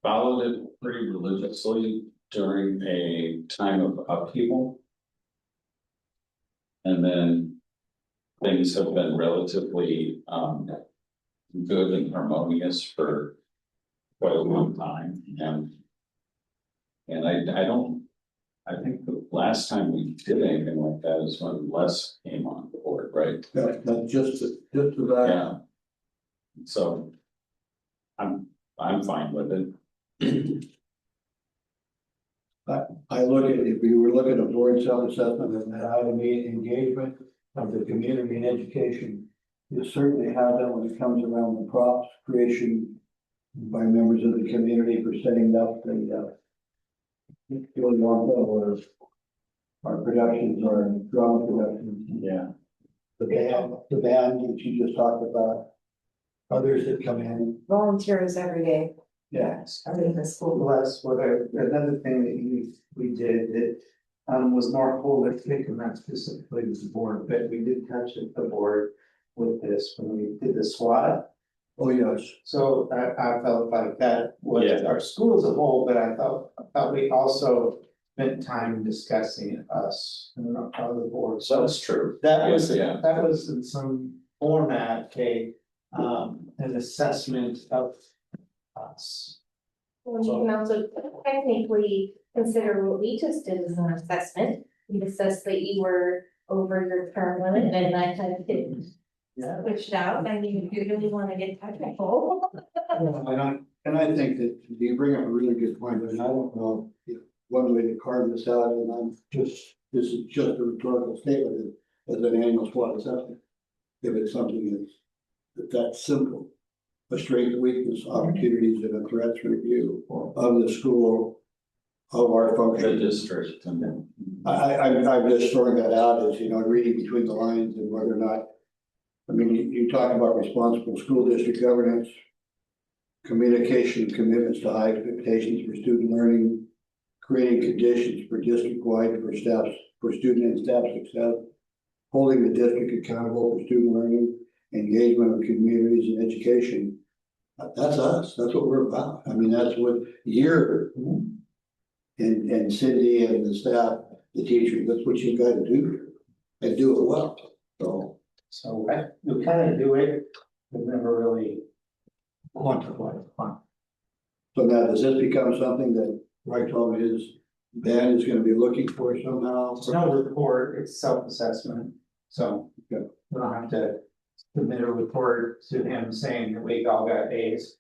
F: followed it pretty religiously during a time of upheaval. And then things have been relatively good and harmonious for quite a long time. And I think the last time we did anything like that is when Les came on board, right?
B: That's just that.
F: Yeah. So I'm fine with it.
B: I look at, if we were looking at board self-assessment and how to meet engagement of the community and education, you certainly have that when it comes around the props creation by members of the community for setting up the really want that our productions, our drama productions.
F: Yeah.
B: The band that you just talked about, others that come in.
J: Volunteers every day.
B: Yes.
J: I mean, the school.
D: Less, another thing that we did that was more holistic and not specifically with the board, but we did touch at the board with this when we did the SWAT.
B: Oh, yes.
D: So I felt like that was
F: Yeah.
D: our school as a whole, but I thought we also spent time discussing us and how the board.
F: So that's true.
D: That was,
F: Yeah.
D: that was in some format, an assessment of us.
G: Well, you can also technically consider what we just did as an assessment. We assessed that you were over your term limit and I had to
D: Yeah.
G: switch it out. I mean, if you really wanna get technical.
B: And I think that you bring up a really good point, and I don't know if one way to carve this out, and this is just a rhetorical statement, as an annual SWOT assessment. If it's something that's simple, a strength, weakness, opportunities, and a threats review of the school, of our
F: The
B: function.
F: district and then.
B: I'm just throwing that out as, reading between the lines and whether or not, I mean, you talk about responsible school district governance, communication, commitments to high expectations for student learning, creating conditions for district-wide for staff, for student and staff success, holding the district accountable for student learning, engagement of communities and education. That's us. That's what we're about. I mean, that's what you're, and Cindy and the staff, the teachers, that's what you got to do and do it well.
D: So we kind of do it, we've never really quantified.
B: So now, does this become something that Right Tom is, Ben is gonna be looking for somehow?
D: It's no report, it's self-assessment, so we don't have to submit a report to him saying that we all got A's,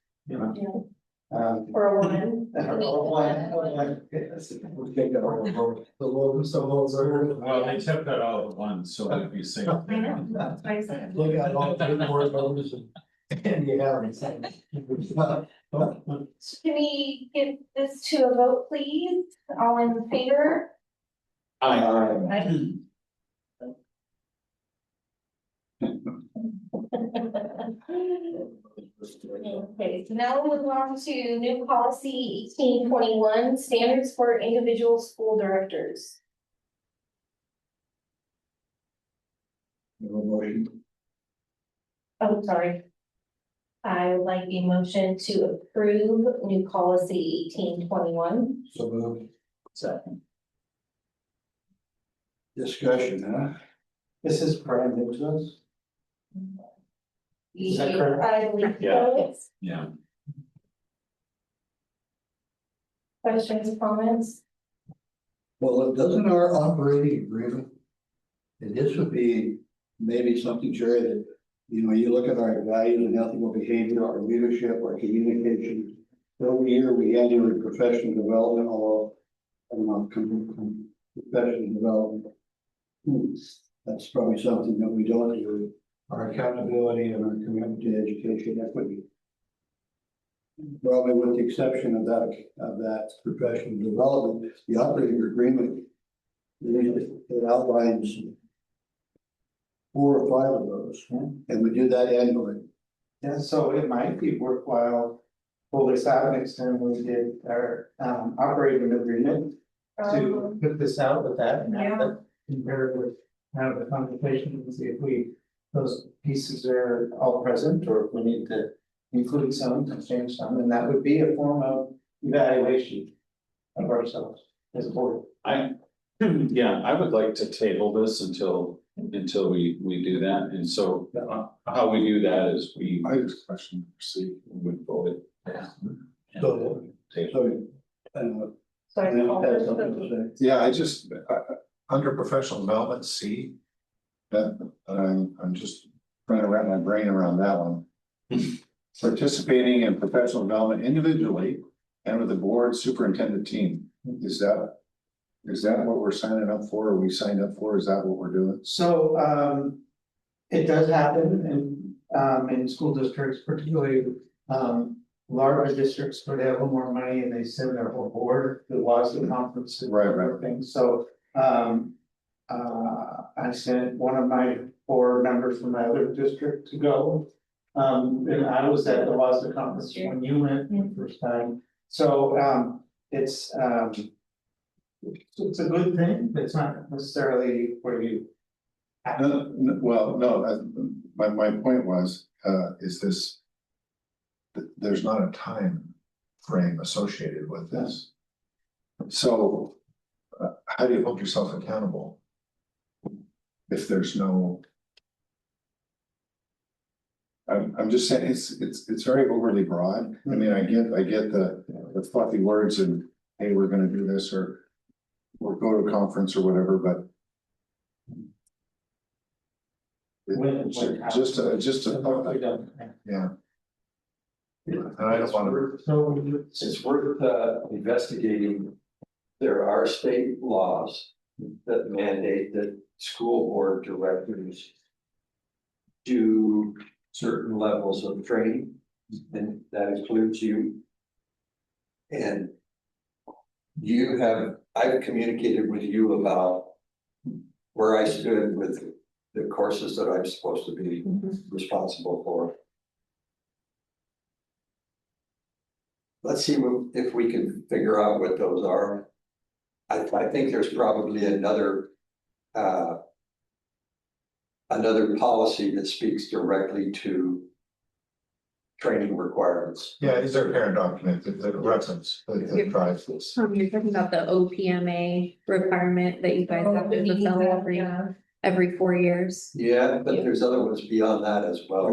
G: Or a one.
D: Yes.
B: We'll take that over.
F: Well, they took that out at once, so it'd be safe.
G: I know, that's why I said.
B: Look at all the board members and you have it.
G: Can we get this to a vote, please? All in favor? Aye. Okay, so now we'll move on to new policy 1821, standards for individual school directors.
B: No motion.
G: Oh, sorry. I would like a motion to approve new policy 1821.
B: So moved.
F: Second.
B: Discussion, huh?
D: This is brand new to us. Is that correct?
G: I believe
F: Yeah.
G: so.
F: Yeah.
G: Questions, comments?
B: Well, doesn't our operating agreement, and this would be maybe something, Jerry, that, you look at our values and ethical behavior, our leadership, our communication. Every year we annual professional development, although, I don't know, professional development. That's probably something that we don't do, our accountability and our commitment to education equity. Probably with the exception of that professional development, the operating agreement, it outlines 4 or 5 of those, and we do that annually.
D: Yeah, so it might be worthwhile, pull this out next time we did our operating agreement. To put this out with that and have that compare with, have the conversation and see if those pieces are all present, or if we need to include some and change some, and that would be a form of evaluation of ourselves as a board.
F: I would like to table this until we do that, and so how we do that is
C: I have a question, see,
F: we vote it.
B: So,
F: Table.
B: Has something to say.
C: yeah, under professional development, C. I'm just trying to wrap my brain around that one. Participating in professional development individually and with the board superintendent team, is that what we're signing up for, or we signed up for, is that what we're doing?
D: So it does happen in school districts, particularly larger districts where they have a little more money and they send their whole board to watch the conferences.
C: Right.
D: Things. So I sent one of my board members from my other district to go. And I was at the WASDA conference when you went the first time. So it's a good thing. It's not necessarily where you.
C: My point was, is this. There's not a time frame associated with this. So how do you hold yourself accountable? If there's no. I'm just saying, it's very overly broad. I mean, I get the fluffy words and, hey, we're gonna do this, or go to a conference or whatever, but. Just a, yeah. And I don't wanna.
E: It's worth investigating. There are state laws that mandate that school board directors do certain levels of training and that includes you. And I've communicated with you about where I stood with the courses that I'm supposed to be responsible for. Let's see if we can figure out what those are. I think there's probably another policy that speaks directly to training requirements.
C: Yeah, is there a parent document that reference that drives this?
J: You're talking about the OPMA requirement that you guys have to fulfill every 4 years.
E: Yeah, but there's other ones beyond that as well.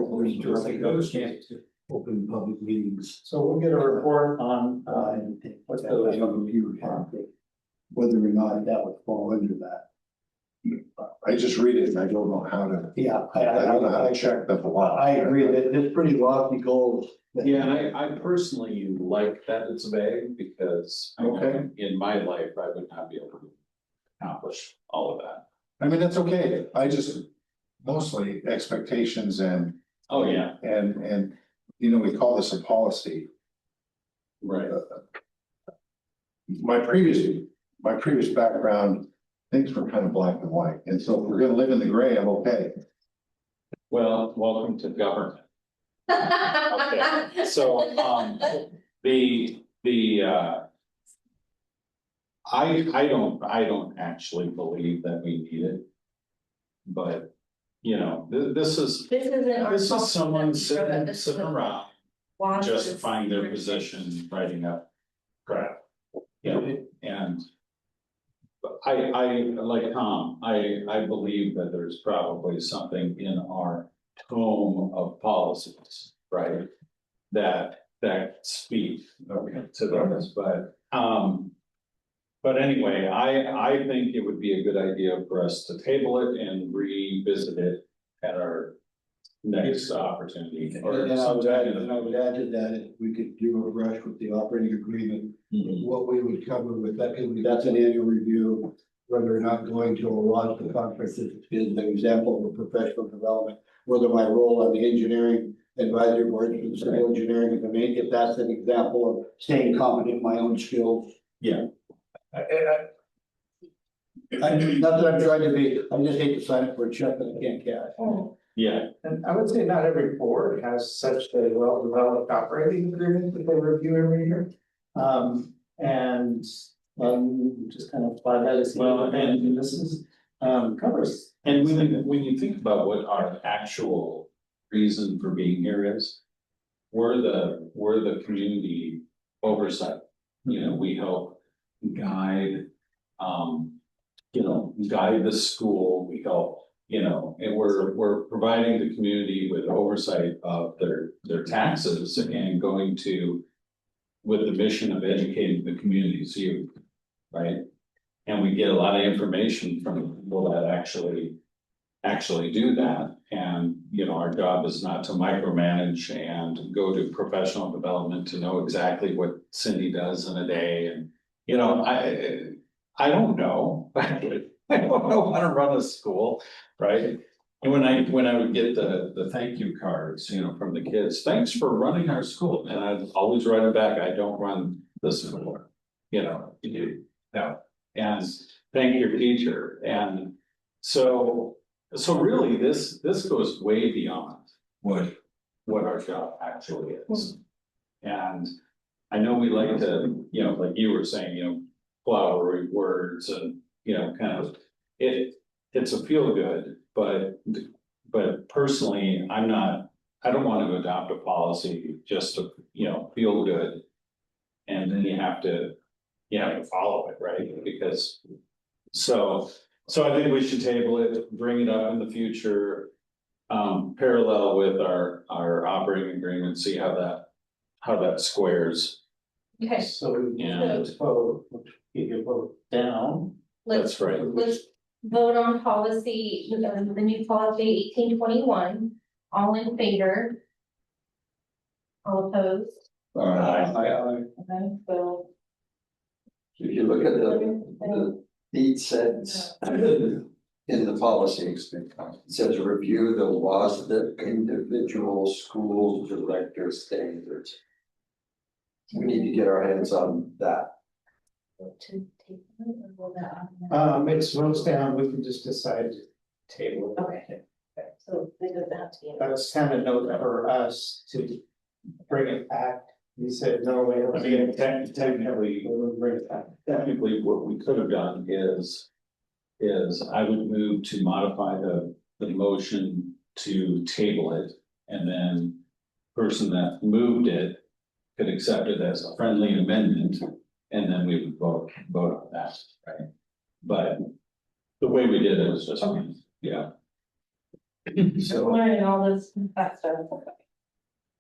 B: Open public meetings.
D: So we'll get a report on,
B: What's the review, whether or not that would fall under that.
C: I just read it and I don't know how to,
B: Yeah,
C: I don't know how to check that a lot.
B: I agree that it's pretty lofty goals.
F: Yeah, and I personally like that it's vague because I know in my life, I would not be able to accomplish all of that.
C: I mean, that's okay. I just, mostly expectations and,
F: Oh, yeah,
C: and, you know, we call this a policy.
F: right.
C: My previous background, things were kind of black and white. And so if we're gonna live in the gray, I'm okay.
F: Well, welcome to government. So, I don't actually believe that we need it. But, you know, this is someone sitting around justifying their position, writing up crap. You know, and I like Tom, I believe that there's probably something in our tome of policies, right? That speak to those, but anyway, I think it would be a good idea for us to table it and revisit it at our next opportunity. Or
B: And I would
F: sometime
B: add,
F: in the-
B: to that, if we could do a brush with the operating agreement, what we would cover with that, because that's an annual review. Whether or not going to a logical conference is an example of a professional development, whether my role on the engineering advisory board for the civil engineering, if that's an example of staying confident in my own skills.
F: Yeah.
B: Not that I'm trying to be, I just hate to sign up for a check that I can't cash.
F: Yeah,
D: and I would say not every board has such a well-developed operating agreement that they review every year. And just kind of apply that as well, and this is covers.
F: and when you think about what our actual reason for being here is, we're the community oversight. You know, we help guide, guide the school, we help, and we're providing the community with oversight of their taxes and going to, with the mission of educating the community's youth, right? And we get a lot of information from people that actually do that. And, our job is not to micromanage and go to professional development to know exactly what Cindy does in a day. And, I don't know. I don't know how to run a school, right? And when I would get the thank you cards, from the kids, thanks for running our school. And I'd always write them back, I don't run the school, you do, no. And thank your teacher. And so really this goes way beyond what our job actually is. And I know we like to, like you were saying, flowery words and, kind of, it's a feel good, but personally, I don't want to adopt a policy just to, feel good. And then you have to follow it, right? Because, so I think we should table it, bring it up in the future, parallel with our operating agreement, see how that squares.
G: Okay,
D: So we
F: And-
D: vote, get your vote down.
F: That's right.
G: let's vote on policy, the new policy 1821, all in favor? All opposed? Okay, so.
E: If you look at the deed sentence, in the policy, it says review the laws that individual school director standards. We need to get our hands on that.
D: It's rows down, we can just decide to table it.
G: Okay. So they don't have to be.
D: That's kind of note for us to bring it back. We said, no, wait,
F: I mean, technically,
D: we'll bring it back.
F: technically, what we could have done is I would move to modify the motion to table it, and then person that moved it could accept it as a friendly amendment, and then we would vote on that, right? But the way we did it was just, yeah.
E: So
G: Learning all this fast stuff.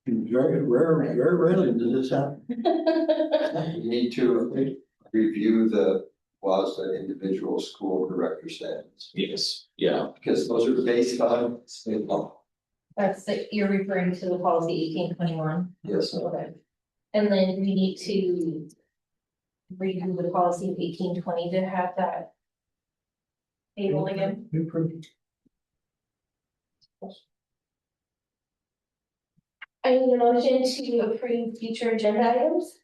B: Very rarely does this happen.
E: you need to review the laws that individual school director standards,
F: Yes, yeah,
E: because those are based on state law.
G: You're referring to the policy 1821.
E: Yes.
G: Okay. And then we need to redo the policy of 1820 to have that table again. I need a motion to approve future agenda items.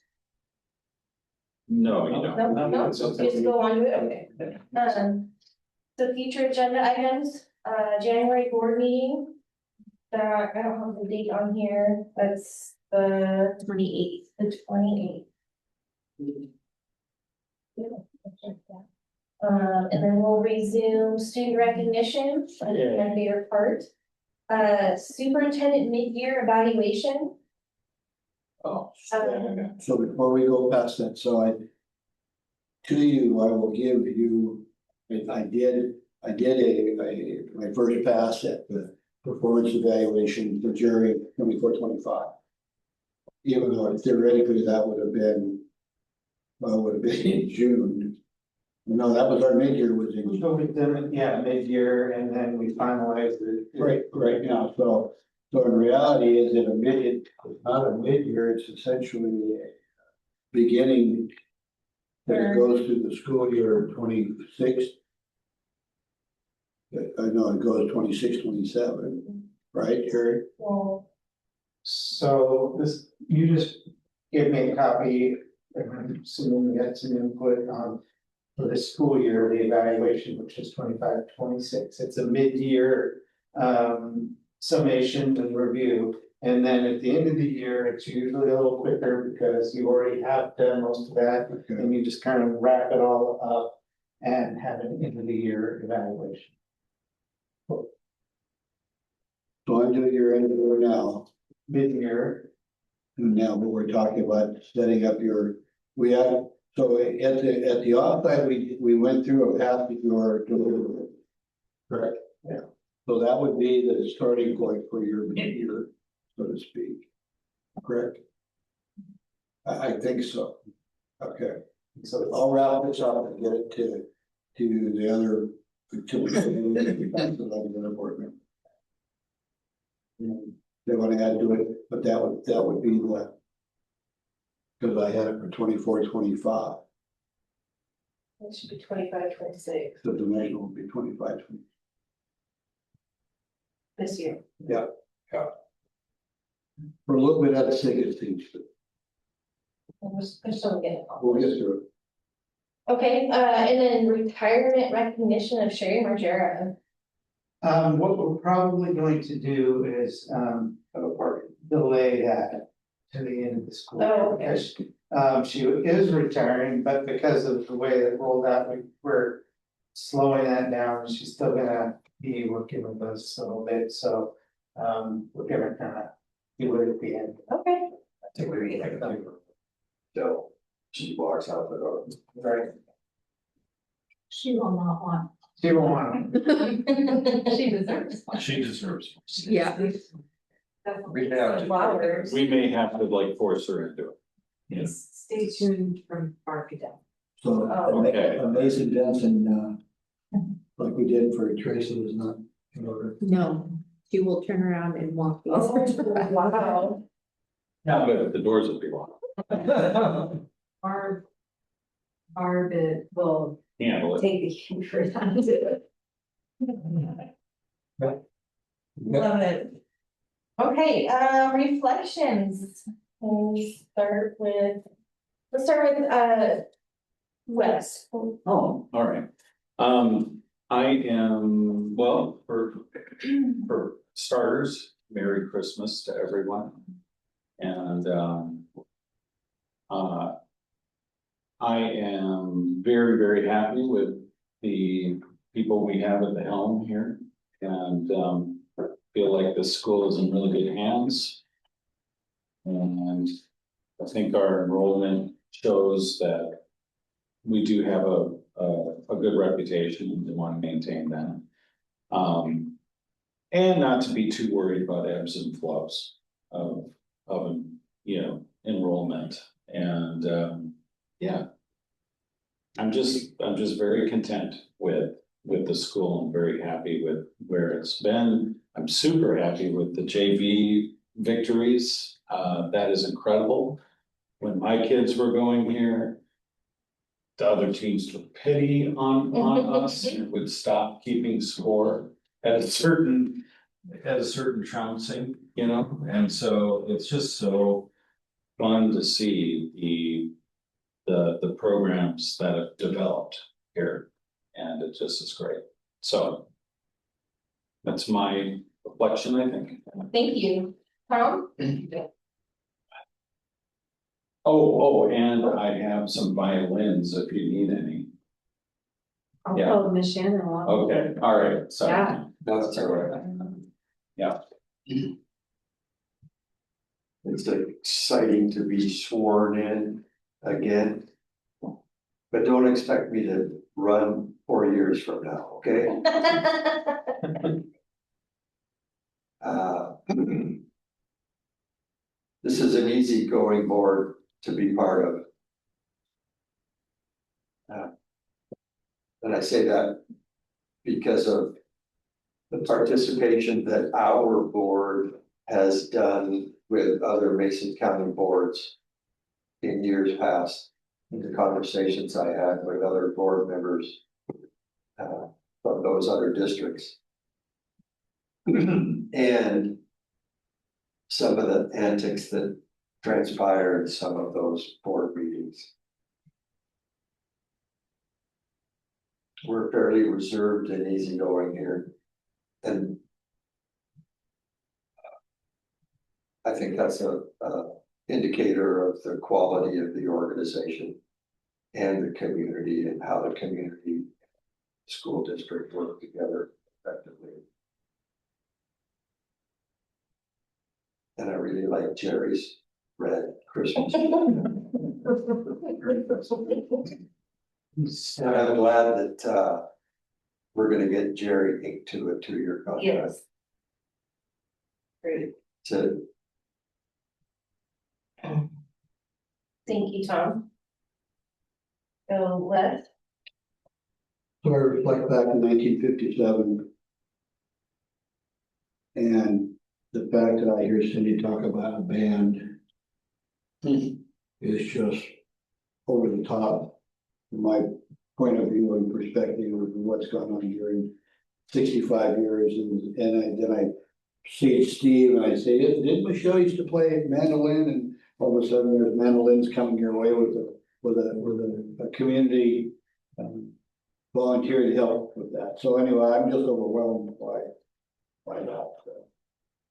F: no, you don't.
G: No, just go on to it, okay. The future agenda items, January board meeting. I don't have the date on here, that's the 28th, the 28th. And then we'll resume student recognition, my favorite part. Superintendent mid-year evaluation.
F: Oh.
B: So before we go past that, I will give you, I did my first pass at the performance evaluation for jury 24-25. Even though theoretically that would have been in June. No, that was our mid-year was in
D: We go with them, yeah, mid-year, and then we finalize it.
B: right now, so in reality, is it it's not a mid-year, it's essentially a beginning. That it goes through the school year 26. I know it goes 26-27, right, Jerry?
G: Well,
D: So this, you just give me a copy, and I'm assuming we got some input on for the school year, the evaluation, which is 25-26. It's a mid-year summation and review. And then at the end of the year, it's usually a little quicker because you already have done most of that.
B: Okay.
D: And you just kind of wrap it all up and have an end of the year evaluation.
B: So I'm doing your end of the year now.
D: Mid-year,
B: Now, but we're talking about setting up so at the offsite, we went through a path with your delivery. Correct?
D: Yeah.
B: So that would be the starting point for your mid-year, so to speak. Correct? I think so. Okay, so I'll wrap this up and get it to the other, board member. They want to add to it, but that would be the. Because I had it for 24-25,
G: it should be 25-26
B: so the next one would be 25-20.
G: this year.
B: Yeah. For a little bit out of sick things, but
G: We're still getting.
B: we'll get through it.
G: Okay, and then retirement recognition of Sherry Margera.
D: what we're probably going to do is delay that to the end of the school. year,
G: Oh, okay.
D: because, she is retiring, but because of the way it rolled out, we're slowing that down. She's still gonna be working with us a little bit, so we're gonna kind of do it at the end.
G: Okay.
E: I think we can so she walks out the door.
D: Right.
I: She will not want.
D: She won't want to.
I: She deserves one.
F: She deserves.
I: Yeah.
E: We have to-
G: Flowers.
F: We may have to like force her into it. Yeah.
I: Stay tuned from Barkadell.
B: So
F: Okay.
B: Mason Denson, like we did for Tracy, was not in order.
I: No, she will turn around and walk.
G: Oh, wow.
F: Yeah, but the doors will be locked.
J: Barb will
F: Handle it.
J: take the cue for that.
G: Love it. Okay, reflections. Let's start with, Wes.
F: Oh, all right. I am, well, for starters, Merry Christmas to everyone. And, I am very, very happy with the people we have at the helm here. And, feel like this school is in really good hands. And I think our enrollment shows that we do have a good reputation and we want to maintain that. And not to be too worried about ebbs and flows of, enrollment. And, yeah. I'm just very content with the school. I'm very happy with where it's been. I'm super happy with the JV victories. That is incredible. When my kids were going here, the other teams took pity on us and would stop keeping score at a certain trouncing, and so it's just so fun to see the programs that have developed here, and it just is great. So that's my reflection, I think.
G: Thank you. Tom?
F: Oh, and I have some violins if you need any.
J: I'll
F: Yeah.
J: call Miss Shannon along.
F: Okay, all right, so.
J: Yeah.
E: That's all right.
F: Yeah.
E: It's exciting to be sworn in again. But don't expect me to run 4 years from now, okay? This is an easygoing board to be part of. And I say that because of the participation that our board has done with other Mason County boards in years past, in the conversations I had with other board members from those other districts. And some of the antics that transpire in some of those board meetings. We're fairly reserved and easygoing here. And I think that's a indicator of the quality of the organization and the community and how the community school district work together effectively. And I really like Jerry's red Christmas. And I'm glad that we're gonna get Jerry inked to a 2-year contract.
G: Yes. Great.
E: To
G: Thank you, Tom. So Les?
B: So I reflect back to 1957. And the fact that I hear Cindy talk about a band is just over the top. From my point of view and perspective of what's gone on during 65 years. And then I see Steve and I say, didn't Michelle used to play mandolin? And all of a sudden there's mandolins coming your way with a community volunteer to help with that. So anyway, I'm just overwhelmed by that.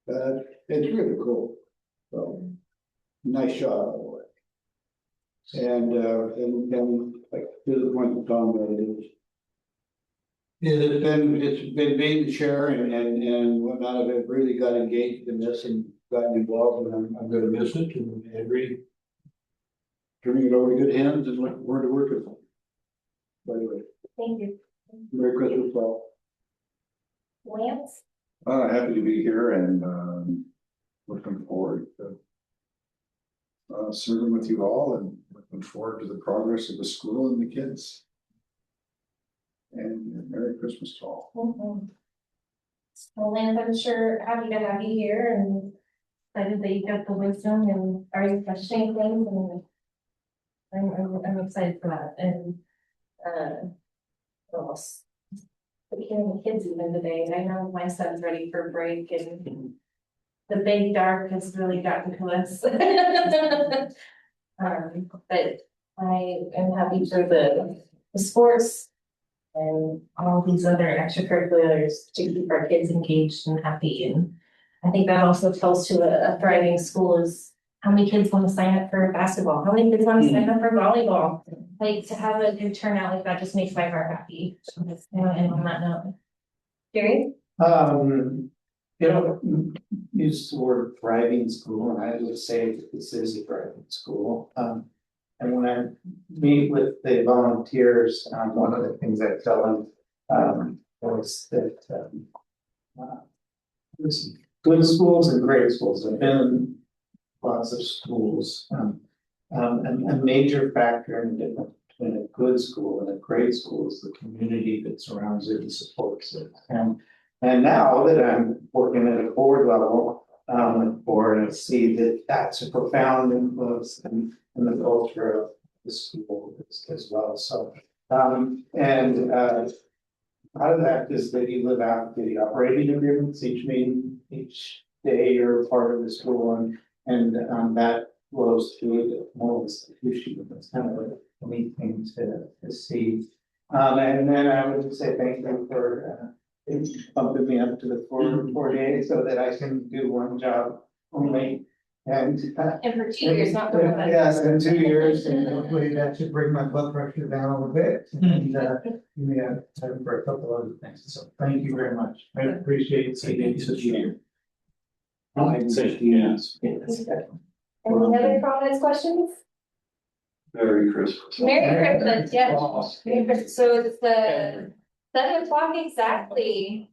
B: So, it's really cool. So nice shot, by the way. And like to the point that Tom made, it's been being the chair and whatnot. I've really got engaged in this and gotten involved, and I'm going to miss it and really turning it over to good hands and look forward to work with them. By the way,
G: Thank you.
B: Merry Christmas, all.
G: Lance?
C: Happy to be here and looking forward to serving with you all and looking forward to the progress of the school and the kids. And Merry Christmas to all.
G: Well, Lance, I'm sure happy to have you here and excited that you got the wisdom and are you questioning things, and I'm excited for that. And what else? care of the kids even today. I know my son's ready for break and the big dark has really gotten to us. But I am happy for the sports and all these other extracurriculars to keep our kids engaged and happy. And I think that also tells to a thriving school is how many kids want to sign up for basketball? How many kids want to sign up for volleyball? Like to have a good turnout like that just makes my heart happy. And on that note. Gary?
D: Use the word thriving school, and I would say that this is a thriving school. And when I meet with the volunteers, one of the things I tell them, was that, there's good schools and great schools. I've been in lots of schools. And a major factor in the difference between a good school and a great school is the community that surrounds it and supports it. And now that I'm working at a board level, board, I see that that's a profound influence in the culture of the school as well. So, part of that is that you live out the operating agreements each meeting, each day you're part of the school, and that flows through the whole institution. That's kind of a neat thing to see. And then I would just say thank you for bumping me up to the 4 days so that I can do one job only. And
G: for 2 years, not for one.
D: yes, in 2 years, and hopefully that should bring my blood pressure down a bit. And give me a time for a couple other things. So thank you very much. I appreciate seeing you.
F: Yes.
G: Any other comments, questions?
E: Merry Christmas.
G: Merry Christmas, yes. Merry Christmas. So it's the 7 o'clock exactly.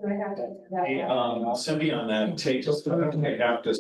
G: Do I have to?
F: Cindy on that, take us, I have to.